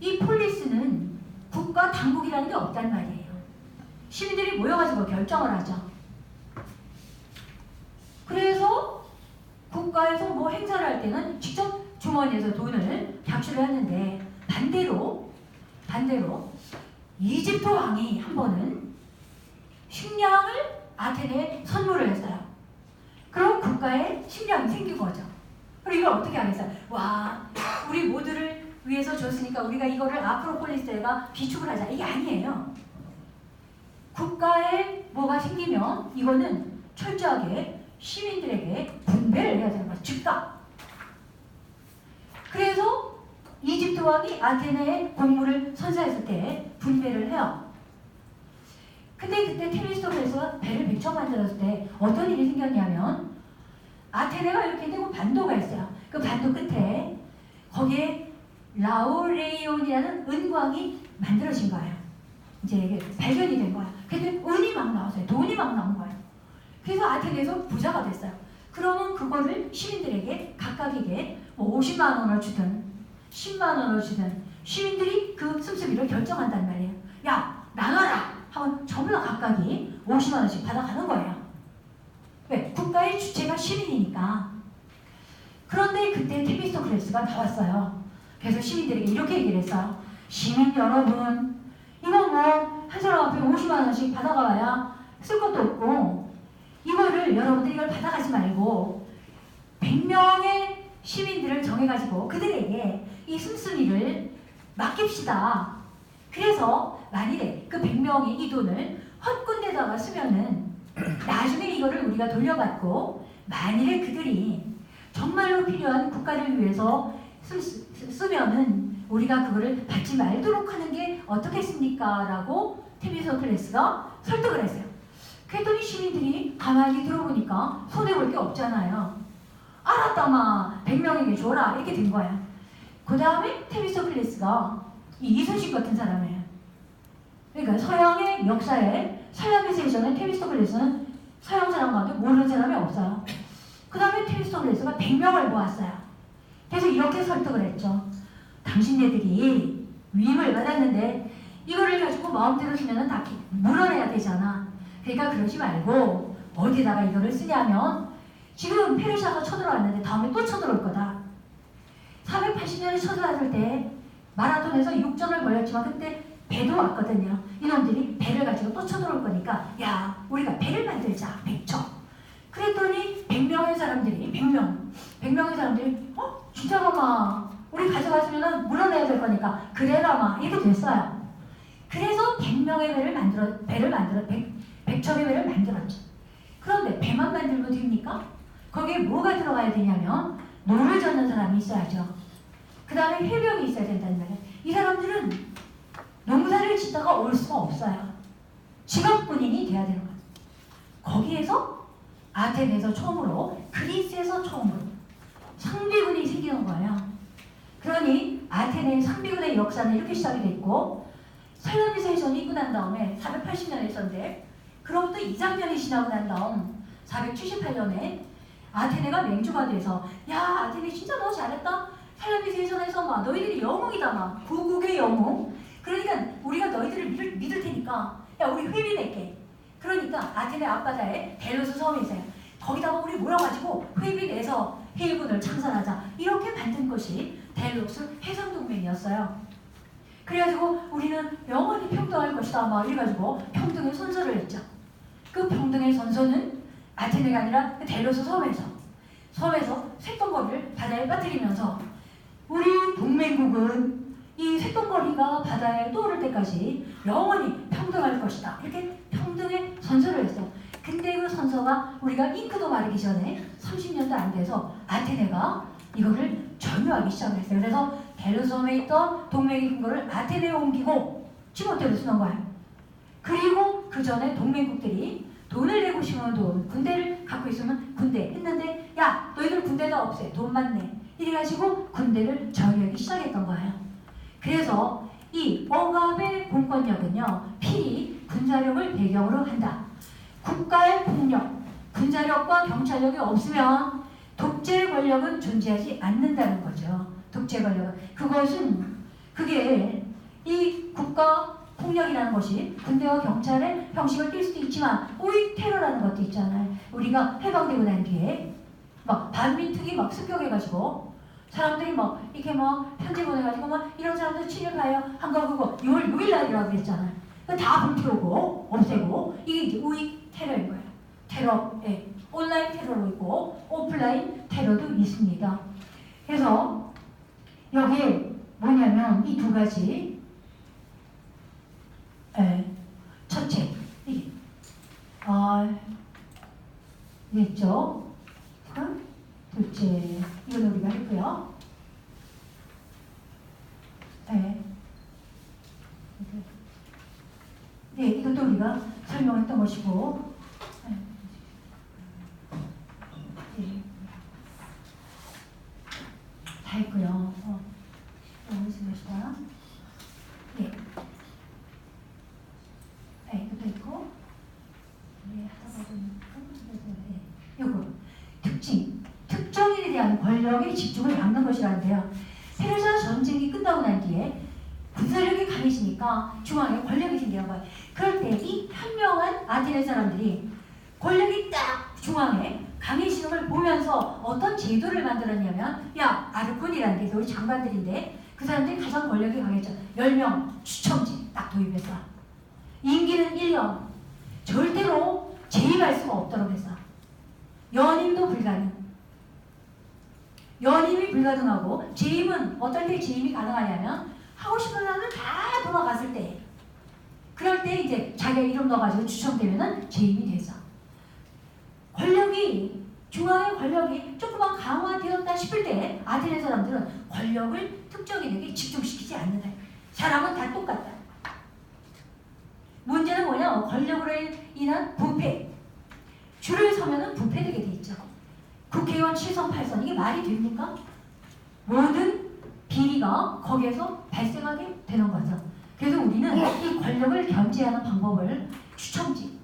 이 폴리스는 국가 당국이라는 게 없단 말이에요. 시민들이 모여가지고 결정을 하죠. 그래서 국가에서 뭐 행사를 할 때는 직접 주머니에서 돈을 각출을 하는데 반대로 이집트 왕이 한 번은 식량을 아테네에 선물을 했어요. 그럼 국가에 식량이 생긴 거죠. 그리고 이걸 어떻게 하겠어요? 와, 우리 모두를 위해서 줬으니까 우리가 이거를 아크로폴리스에가 비축을 하자. 이게 아니에요. 국가에 뭐가 생기면 이거는 철저하게 시민들에게 분배를 해야 되는 거죠. 즉각. 그래서 이집트 왕이 아테네에 공물을 선사했을 때 분배를 해요. 근데 그때 테미스토클레스가 배를 미처 만들었을 때 어떤 일이 생겼냐면 아테네가 이렇게 되고 반도가 있어요. 그 반도 끝에 거기에 라우레이온이라는 은광이 만들어진 거예요. 이제 이게 발견이 된 거야. 그랬더니 은이 막 나왔어요. 돈이 막 나온 거예요. 그래서 아테네에서 부자가 됐어요. 그러면 그거를 시민들에게 각각에게 뭐 50만 원을 주든 10만 원을 주든 시민들이 그 씀씀이를 결정한단 말이에요. 야, 나눠라! 하면 전부 다 각각이 50만 원씩 받아가는 거예요. 왜? 국가의 주체가 시민이니까. 그런데 그때 테미스토클레스가 나왔어요. 그래서 시민들에게 이렇게 얘기를 했어요. 시민 여러분, 이거 뭐 한 사람 앞에 50만 원씩 받아가봐야 쓸 것도 없고 이거를 여러분들이 이걸 받아가지 말고 100명의 시민들을 정해가지고 그들에게 이 씀씀이를 맡깁시다. 그래서 만일에 그 100명이 이 돈을 헛군데다가 쓰면은 나중에 이거를 우리가 돌려받고 만일에 그들이 정말로 필요한 국가를 위해서 쓰면은 우리가 그거를 받지 말도록 하는 게 어떻겠습니까? 라고 테미스토클레스가 설득을 했어요. 그랬더니 시민들이 가만히 들어보니까 손해볼 게 없잖아요. 알았다마 100명에게 줘라 이렇게 된 거야. 그 다음에 테미스토클레스가 이순신 같은 사람이에요. 그러니까 서양의 역사에 서양에서 예전에 테미스토클레스는 서양 사람 가운데 모르는 사람이 없어요. 그 다음에 테미스토클레스가 100명을 모았어요. 그래서 이렇게 설득을 했죠. 당신네들이 위임을 받았는데 이거를 가지고 마음대로 쓰면은 다 물어내야 되잖아. 그러니까 그러지 말고 어디다가 이거를 쓰냐면 지금 페르시아가 쳐들어왔는데 다음에 또 쳐들어올 거다. 480년에 쳐들어왔을 때 마라톤에서 6전을 벌였지만 그때 배도 왔거든요. 이놈들이 배를 가지고 또 쳐들어올 거니까 야 우리가 배를 만들자 100척. 그랬더니 100명의 사람들이 100명의 사람들이 진짜라마 우리 가져갔으면 물어내야 될 거니까 그래라마 이렇게 됐어요. 그래서 100명의 배를 만들어 100척의 배를 만들었죠. 그런데 배만 만들면 됩니까? 거기에 뭐가 들어가야 되냐면 노를 젓는 사람이 있어야죠. 그 다음에 해병이 있어야 된다는 말이에요. 이 사람들은 농사를 짓다가 올 수가 없어요. 직업군인이 돼야 되는 거예요. 거기에서 아테네에서 처음으로 그리스에서 처음으로 상비군이 생기는 거예요. 그러니 아테네의 상비군의 역사는 이렇게 시작이 됐고 살라미세전이 있고 난 다음에 480년에 있었는데 그로부터 2, 3년이 지나고 난 다음 478년에 아테네가 맹주가 돼서 야 아테네 진짜 너 잘했다. 살라미세전에서 막 너희들이 영웅이다 막 구국의 영웅. 그러니까 우리가 너희들을 믿을 테니까 야 우리 회비 낼게. 그러니까 아테네 앞바다에 델로스 섬이 있어요. 거기다가 우리 모여가지고 회비 내서 해군을 창설하자. 이렇게 만든 것이 델로스 해상동맹이었어요. 그래가지고 우리는 영원히 평등할 것이다 막 이래가지고 평등의 선서를 했죠. 그 평등의 선서는 아테네가 아니라 델로스 섬에서 쇳덩어리를 바다에 빠뜨리면서 우리 동맹국은 이 쇳덩어리가 바다에 떠오를 때까지 영원히 평등할 것이다. 이렇게 평등의 선서를 했어요. 근데 그 선서가 우리가 잉크도 마르기 전에 30년도 안 돼서 아테네가 이거를 점유하기 시작했어요. 그래서 델로섬에 있던 동맹의 근거를 아테네에 옮기고 지모테로 쓰는 거예요. 그리고 그 전에 동맹국들이 돈을 내고 싶으면 돈, 군대를 갖고 있으면 군대 했는데 야 너희들 군대가 없애 돈만 내 이래가지고 군대를 점유하기 시작했던 거예요. 그래서 이 억압의 공권력은요 필히 군사력을 배경으로 한다. 국가의 폭력, 군사력과 경찰력이 없으면 독재 권력은 존재하지 않는다는 거죠. 독재 권력은 그게 이 국가 폭력이라는 것이 군대와 경찰의 형식을 띌 수도 있지만 오익 테러라는 것도 있잖아요. 우리가 해방되고 난 뒤에 막 반민특위 막 습격해가지고 사람들이 막 이렇게 막 편지 보내가지고 막 이런 사람들 친일파예요 한 거 그거 6월 6일 날이라고 그랬잖아요. 다 불태우고 없애고 이게 이제 오익 테러인 거예요. 테러, 온라인 테러로 있고 오프라인 테러도 있습니다. 그래서 여기에 뭐냐면 이 두 가지 첫째 이게 있죠. 둘째 이건 우리가 했고요. 네, 이것도 우리가 설명했던 것이고 다 했고요. 있습니다. 이것도 있고 요거 특정인에 대한 권력의 집중을 막는 것이라는데요. 페르시아 전쟁이 끝나고 난 뒤에 군사력이 강해지니까 중앙에 권력이 생기는 거예요. 그럴 때 이 현명한 아테네 사람들이 권력이 딱 중앙에 강해지는 걸 보면서 어떤 제도를 만들었냐면 야 아르콘이라는 게 우리 장관들인데 그 사람들이 가장 권력이 강했죠. 10명 추첨제 딱 도입했어. 임기는 1년. 절대로 재임할 수가 없도록 했어. 연임도 불가능. 연임이 불가능하고 재임은 어떨 때 재임이 가능하냐면 하고 싶은 사람들 다 돌아갔을 때 그럴 때 이제 자기가 이름 넣어가지고 추첨되면은 재임이 되죠. 중앙의 권력이 조금만 강화되었다 싶을 때 아테네 사람들은 권력을 특정인에게 집중시키지 않는다. 사람은 다 똑같다. 문제는 뭐냐? 권력으로 인한 부패. 줄을 서면은 부패되게 돼 있죠. 국회의원 7선 8선 이게 말이 됩니까? 모든 비리가 거기에서 발생하게 되는 거죠. 그래서 우리는 이 권력을 견제하는 방법을 추첨지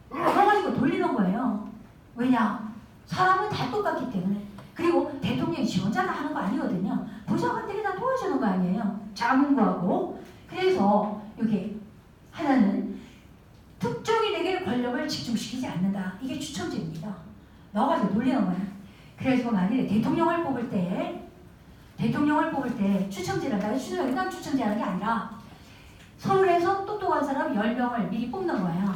넣어가지고 돌리는 거예요. 왜냐? 사람은 다 똑같기 때문에. 그리고 대통령이 지 혼자가 하는 거 아니거든요. 부장관들이 다 도와주는 거 아니에요. 자문구하고. 그래서 이게 하나는 특정인에게 권력을 집중시키지 않는다. 이게 추첨제입니다. 넣어가지고 돌리는 거예요. 그래서 만일에 대통령을 뽑을 때 추첨제를 한다. 추첨제라는 게 아니라 서울에서 똑똑한 사람 10명을 미리 뽑는 거예요.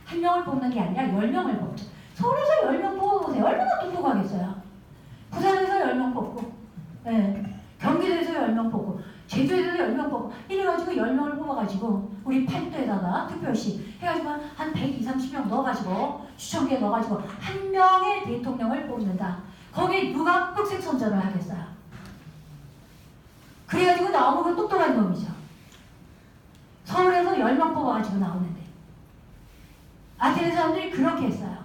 한 명을 뽑는 게 아니라 10명을 뽑죠. 서울에서 10명 뽑아보세요. 얼마나 똑똑하겠어요. 부산에서 10명 뽑고, 네. 경기도에서 10명 뽑고, 제주에서 10명 뽑고, 이래가지고 10명을 뽑아가지고, 우리 팔도에다가 특별시 해가지고 한 120, 30명 넣어가지고, 추천기에 넣어가지고, 한 명의 대통령을 뽑는다. 거기에 누가 흑색 선전을 하겠어요? 그래가지고 나오는 건 똑똑한 놈이죠. 서울에서 10명 뽑아가지고 나오는데. 아테네 사람들이 그렇게 했어요.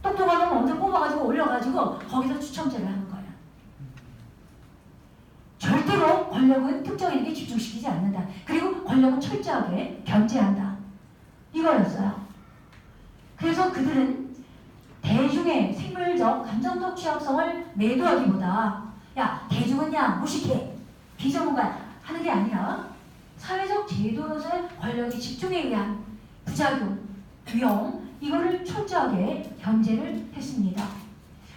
똑똑한 놈 먼저 뽑아가지고 올려가지고 거기서 추첨제를 하는 거예요. 절대로 권력은 특정인에게 집중시키지 않는다. 그리고 권력은 철저하게 견제한다. 이거였어요. 그래서 그들은 대중의 생물적, 감정적 취약성을 매도하기보다 야, 대중은 야, 무식해. 비전문가 하는 게 아니라 사회적 제도로서의 권력의 집중에 의한 부작용, 위험, 이거를 철저하게 견제를 했습니다.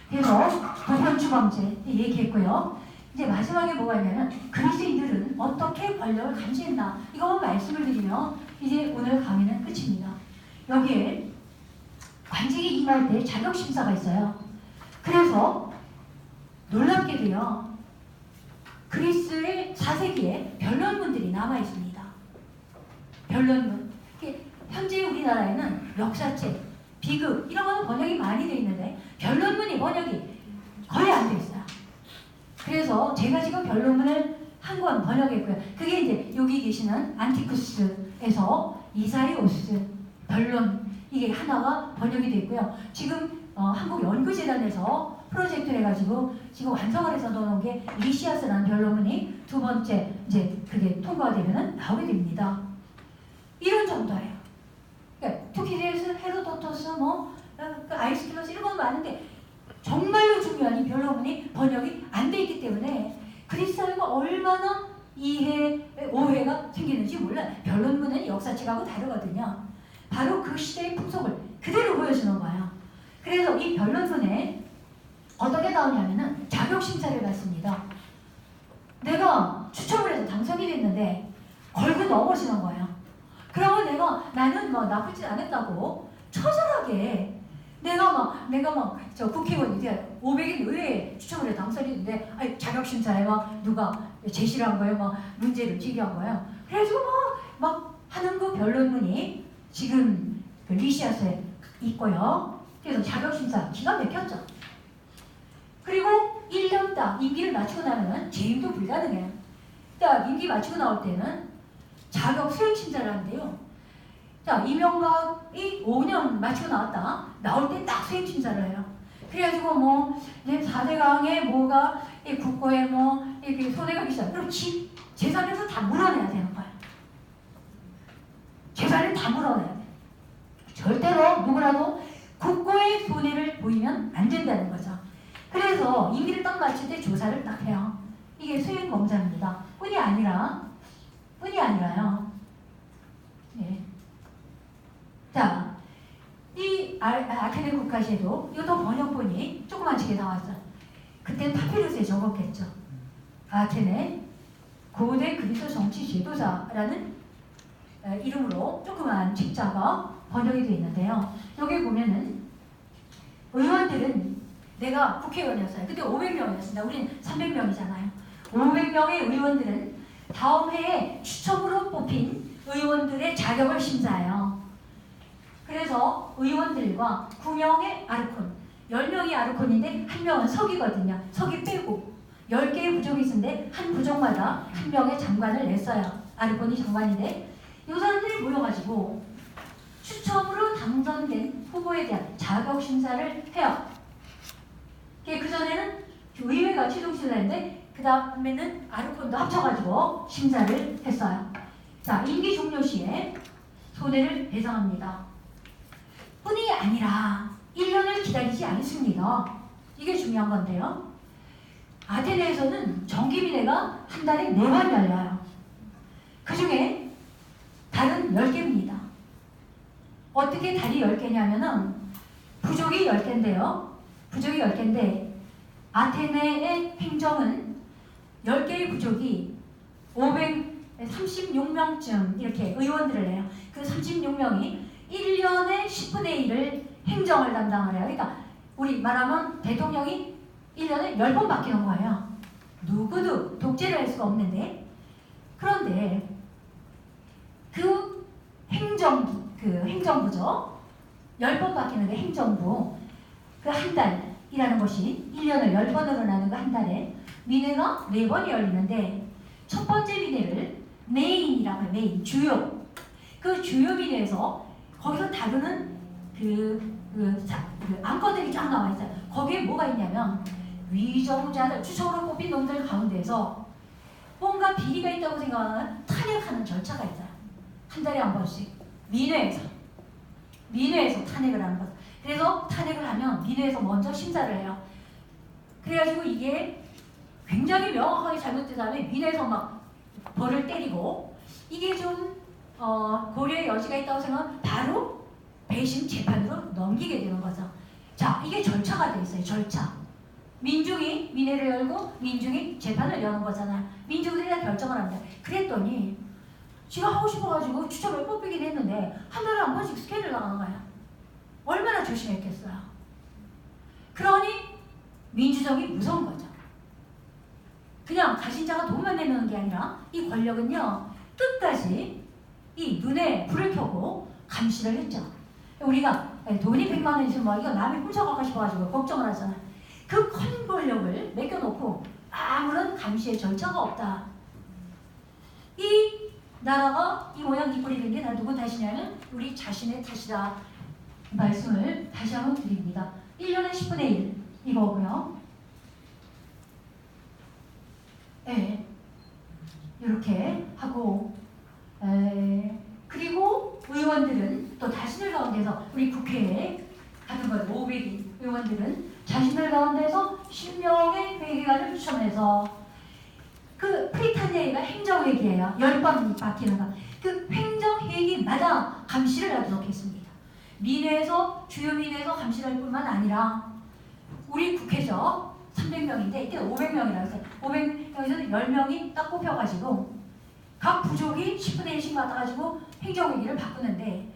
그래서 보편주범제 얘기했고요. 이제 마지막에 뭐가 있냐면 그리스인들은 어떻게 권력을 감시했나 이것만 말씀을 드리면 이제 오늘 강의는 끝입니다. 여기에 관직에 임할 때 자격심사가 있어요. 그래서 놀랍게도요. 그리스의 4세기에 변론문들이 남아있습니다. 변론문. 현재 우리나라에는 역사책, 비극 이런 거는 번역이 많이 돼 있는데 변론문이 번역이 거의 안 돼 있어요. 그래서 제가 지금 변론문을 한 권 번역했고요. 그게 이제 여기 계시는 안티쿠스에서 이사이오스 변론 이게 하나가 번역이 돼 있고요. 지금 한국연구재단에서 프로젝트를 해가지고 지금 완성을 해서 넣어놓은 게 리시아스라는 변론문이 두 번째 이제 그게 통과가 되면은 나오게 됩니다. 이런 정도예요. 그러니까 투키디스, 헤로도토스, 아리스토텔레스 이런 건 많은데 정말로 중요한 이 변론문이 번역이 안 돼 있기 때문에 그리스 사회가 얼마나 이해, 오해가 생기는지 몰라요. 변론문은 역사책하고 다르거든요. 바로 그 시대의 풍속을 그대로 보여주는 거예요. 그래서 이 변론문에 어떻게 나오냐면은 자격심사를 받습니다. 내가 추첨을 해서 당선이 됐는데 걸고 넘어지는 거예요. 그러면 나는 나쁘지 않았다고 처절하게 내가 저 국회의원 이제 500인 의회에 추첨을 해 당선이 됐는데 자격심사에 누가 제시를 한 거예요. 문제를 제기한 거예요. 그래가지고 막 하는 그 변론문이 지금 그 리시아스에 있고요. 그래서 자격심사 기가 막혔죠. 그리고 1년 딱 임기를 마치고 나면은 재임도 불가능해요. 딱 임기 마치고 나올 때는 자격 수행심사를 하는데요. 자, 이명박이 5년 마치고 나올 때 딱 수행심사를 해요. 그래가지고 이제 4대강에 뭐가 이 국고에 이렇게 손해가 있어요. 그럼 재산에서 다 물어내야 되는 거예요. 재산을 다 물어내야 돼. 절대로 누구라도 국고의 손해를 보이면 안 된다는 거죠. 그래서 임기를 딱 마칠 때 조사를 딱 해요. 이게 수행검사입니다. 뿐이 아니라요. 네. 자, 이 아테네 국가시에도 이것도 번역본이 조그만치게 나왔어요. 그때 파피루스에 적었겠죠. 아테네 고대 그리스 정치 제도사라는 이름으로 조그만 책자가 번역이 되어 있는데요. 여기 보면은 의원들은 내가 국회의원이었어요. 그때 500명이었습니다. 우린 300명이잖아요. 500명의 의원들은 다음 해에 추첨으로 뽑힌 의원들의 자격을 심사해요. 그래서 의원들과 9명의 아르콘, 10명이 아르콘인데 1명은 서기거든요. 서기 빼고 10개의 부족이 있는데 한 부족마다 1명의 장관을 냈어요. 아르콘이 장관인데 이 사람들이 모여가지고 추첨으로 당선된 후보에 대한 자격심사를 해요. 그 전에는 의회가 최종심사인데 그 다음에는 아르콘도 합쳐가지고 심사를 했어요. 자, 임기 종료 시에 손해를 배상합니다. 뿐이 아니라 1년을 기다리지 않습니다. 이게 중요한 건데요. 아테네에서는 정기비례가 한 달에 4번 열려요. 그 중에 달은 10개입니다. 어떻게 달이 10개냐면은 부족이 10개인데요. 부족이 10개인데 아테네의 행정은 10개의 부족이 36명쯤 이렇게 의원들을 내요. 그 36명이 1년에 10분의 1을 행정을 담당을 해요. 그러니까 우리 말하면 대통령이 1년에 10번 바뀌는 거예요. 누구도 독재를 할 수가 없는데, 그런데 그 행정부죠. 10번 바뀌는데 행정부 그 한 달이라는 것이 1년을 10번으로 나눈 그 한 달에 민회가 4번이 열리는데, 첫 번째 민회를 메인이라고 해요. 메인, 주요. 그 주요 민회에서 거기서 다루는 그 안건들이 쫙 나와 있어요. 거기에 뭐가 있냐면, 위정자들, 추천으로 뽑힌 놈들 가운데서 뭔가 비리가 있다고 생각하는 탄핵하는 절차가 있어요. 한 달에 한 번씩 민회에서 탄핵을 하는 거죠. 그래서 탄핵을 하면 민회에서 먼저 심사를 해요. 그래가지고 이게 굉장히 명확하게 잘못된 다음에 민회에서 막 벌을 때리고, 이게 좀 고려의 여지가 있다고 생각하면 바로 배심 재판으로 넘기게 되는 거죠. 자, 이게 절차가 돼 있어요. 절차. 민중이 민회를 열고 민중이 재판을 여는 거잖아요. 민중들이 다 결정을 합니다. 그랬더니 지가 하고 싶어가지고 추첨을 뽑히긴 했는데 한 달에 한 번씩 스캔을 나가는 거야. 얼마나 조심했겠어요. 그러니 민주정이 무서운 거죠. 그냥 가진 자가 돈만 내는 게 아니라 이 권력은요, 끝까지 이 눈에 불을 켜고 감시를 했죠. 우리가 돈이 100만 원 있으면 뭐 이거 남이 훔쳐가고 싶어가지고 걱정을 하잖아요. 그 큰 권력을 맡겨놓고 아무런 감시의 절차가 없다. 이 나라가 이 모양 이 꼴이 된 게 다 누구 탓이냐면 우리 자신의 탓이다. 말씀을 다시 한번 드립니다. 1년에 10분의 1 이거고요. 네, 이렇게 하고, 그리고 의원들은 또 자신들 가운데서, 우리 국회에 같은 거 500인 의원들은 자신들 가운데서 10명의 회의관을 추천해서, 그 프리탄예가 행정회기예요. 10번 바뀌는 거. 그 행정회기마다 감시를 하도록 했습니다. 민회에서, 주요 민회에서 감시를 할 뿐만 아니라 우리 국회죠. 300명인데 이때 500명이라고 했어요. 500명에서 10명이 딱 뽑혀가지고 각 부족이 10분의 1씩 맡아가지고 행정회기를 바꾸는데,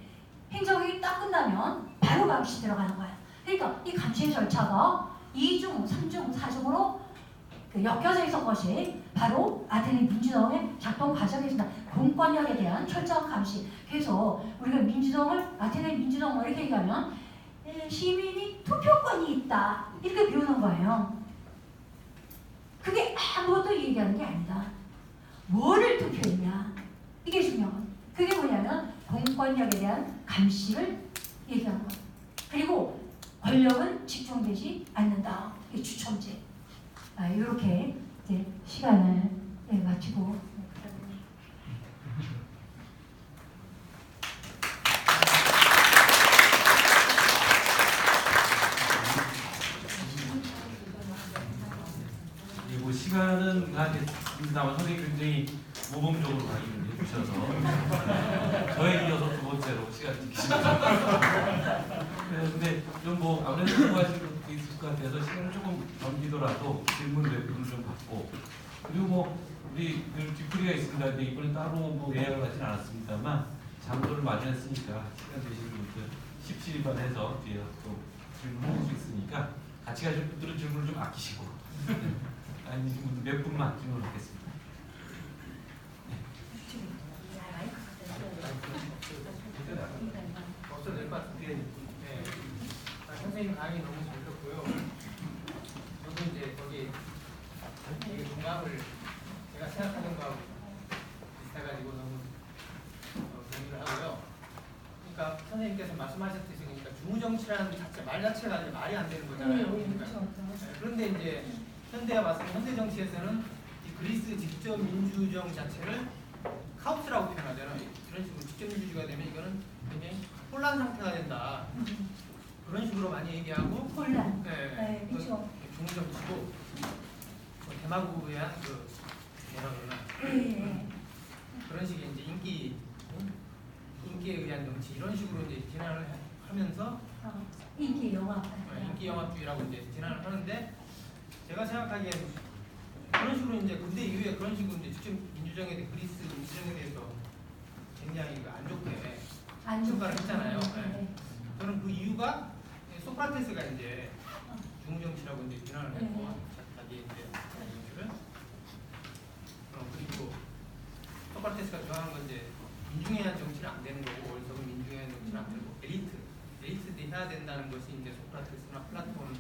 행정회기 딱 끝나면 바로 감시 들어가는 거예요. 그러니까 이 감시의 절차가 2중, 3중, 4중으로 엮여져 있었던 것이 바로 아테네 민주정의 작동 과정이었습니다. 공권력에 대한 철저한 감시. 그래서 우리가 민주정을, 아테네 민주정을 이렇게 얘기하면 시민이 투표권이 있다 이렇게 비우는 거예요. 그게 아무것도 얘기하는 게 아니다. 뭐를 투표했냐, 이게 중요한 거예요. 그게 뭐냐면 공권력에 대한 감시를 얘기하는 거예요. 그리고 권력은 집중되지 않는다. 이게 추첨제. 이렇게 이제 시간을 마치고. 그리고 시간은 다 됐습니다만 선생님이 굉장히 모범적으로 강의를 해주셔서 저에 이어서 두 번째로 시간 지키십니다. 근데 좀 뭐 아무래도 궁금하신 것도 있을 것 같아서 시간을 조금 넘기더라도 질문 몇 분을 좀 받고, 그리고 뭐 우리 뒤풀이가 있습니다. 근데 이번에 따로 뭐 예약을 하진 않았습니다만 장소를 마련했으니까 시간 되시는 분들 십시일반해서 뒤에 또 질문할 수 있으니까 같이 가실 분들은 질문을 좀 아끼시고 아니 몇 분만 질문하겠습니다. 없어도 될 것 같은데, 네. 선생님 강의 너무 잘 들었고요. 저도 이제 거기 공감을 제가 생각하는 거하고 비슷해가지고 너무 동의를 하고요. 그러니까 선생님께서 말씀하셨듯이, 그러니까 주무정치라는 자체, 말 자체가 아주 말이 안 되는 거잖아요. 그러니까. 그런데 이제 현대와 맞서는 현대 정치에서는 이 그리스 직접 민주정 자체를 카오스라고 표현하잖아요. 이런 식으로 직접 민주주의가 되면 이거는 굉장히 혼란 상태가 된다. 그런 식으로 많이 얘기하고, 혼란. 네, 그렇죠. 중정치고 뭐 대마국에 대한 그 뭐라 그러나 그런 식의 이제 인기에 의한 정치, 이런 식으로 이제 진화를 하면서 인기 영화. 인기 영합주의라고 이제 진화를 하는데, 제가 생각하기엔 그런 식으로 이제 근대 이후에 그런 식으로 이제 직접 민주정에 대해 그리스 민주정에 대해서 굉장히 안 좋게 안 좋게. 평가를 했잖아요. 네. 저는 그 이유가 소크라테스가 이제 중정치라고 이제 비난을 했고 네. 자기 이제 정치를 그리고 소크라테스가 주장하는 건 이제 민중에 의한 정치는 안 되는 거고 어리석은 민중에 의한 정치는 안 되고 엘리트들이 해야 된다는 것이 이제 소크라테스나 플라톤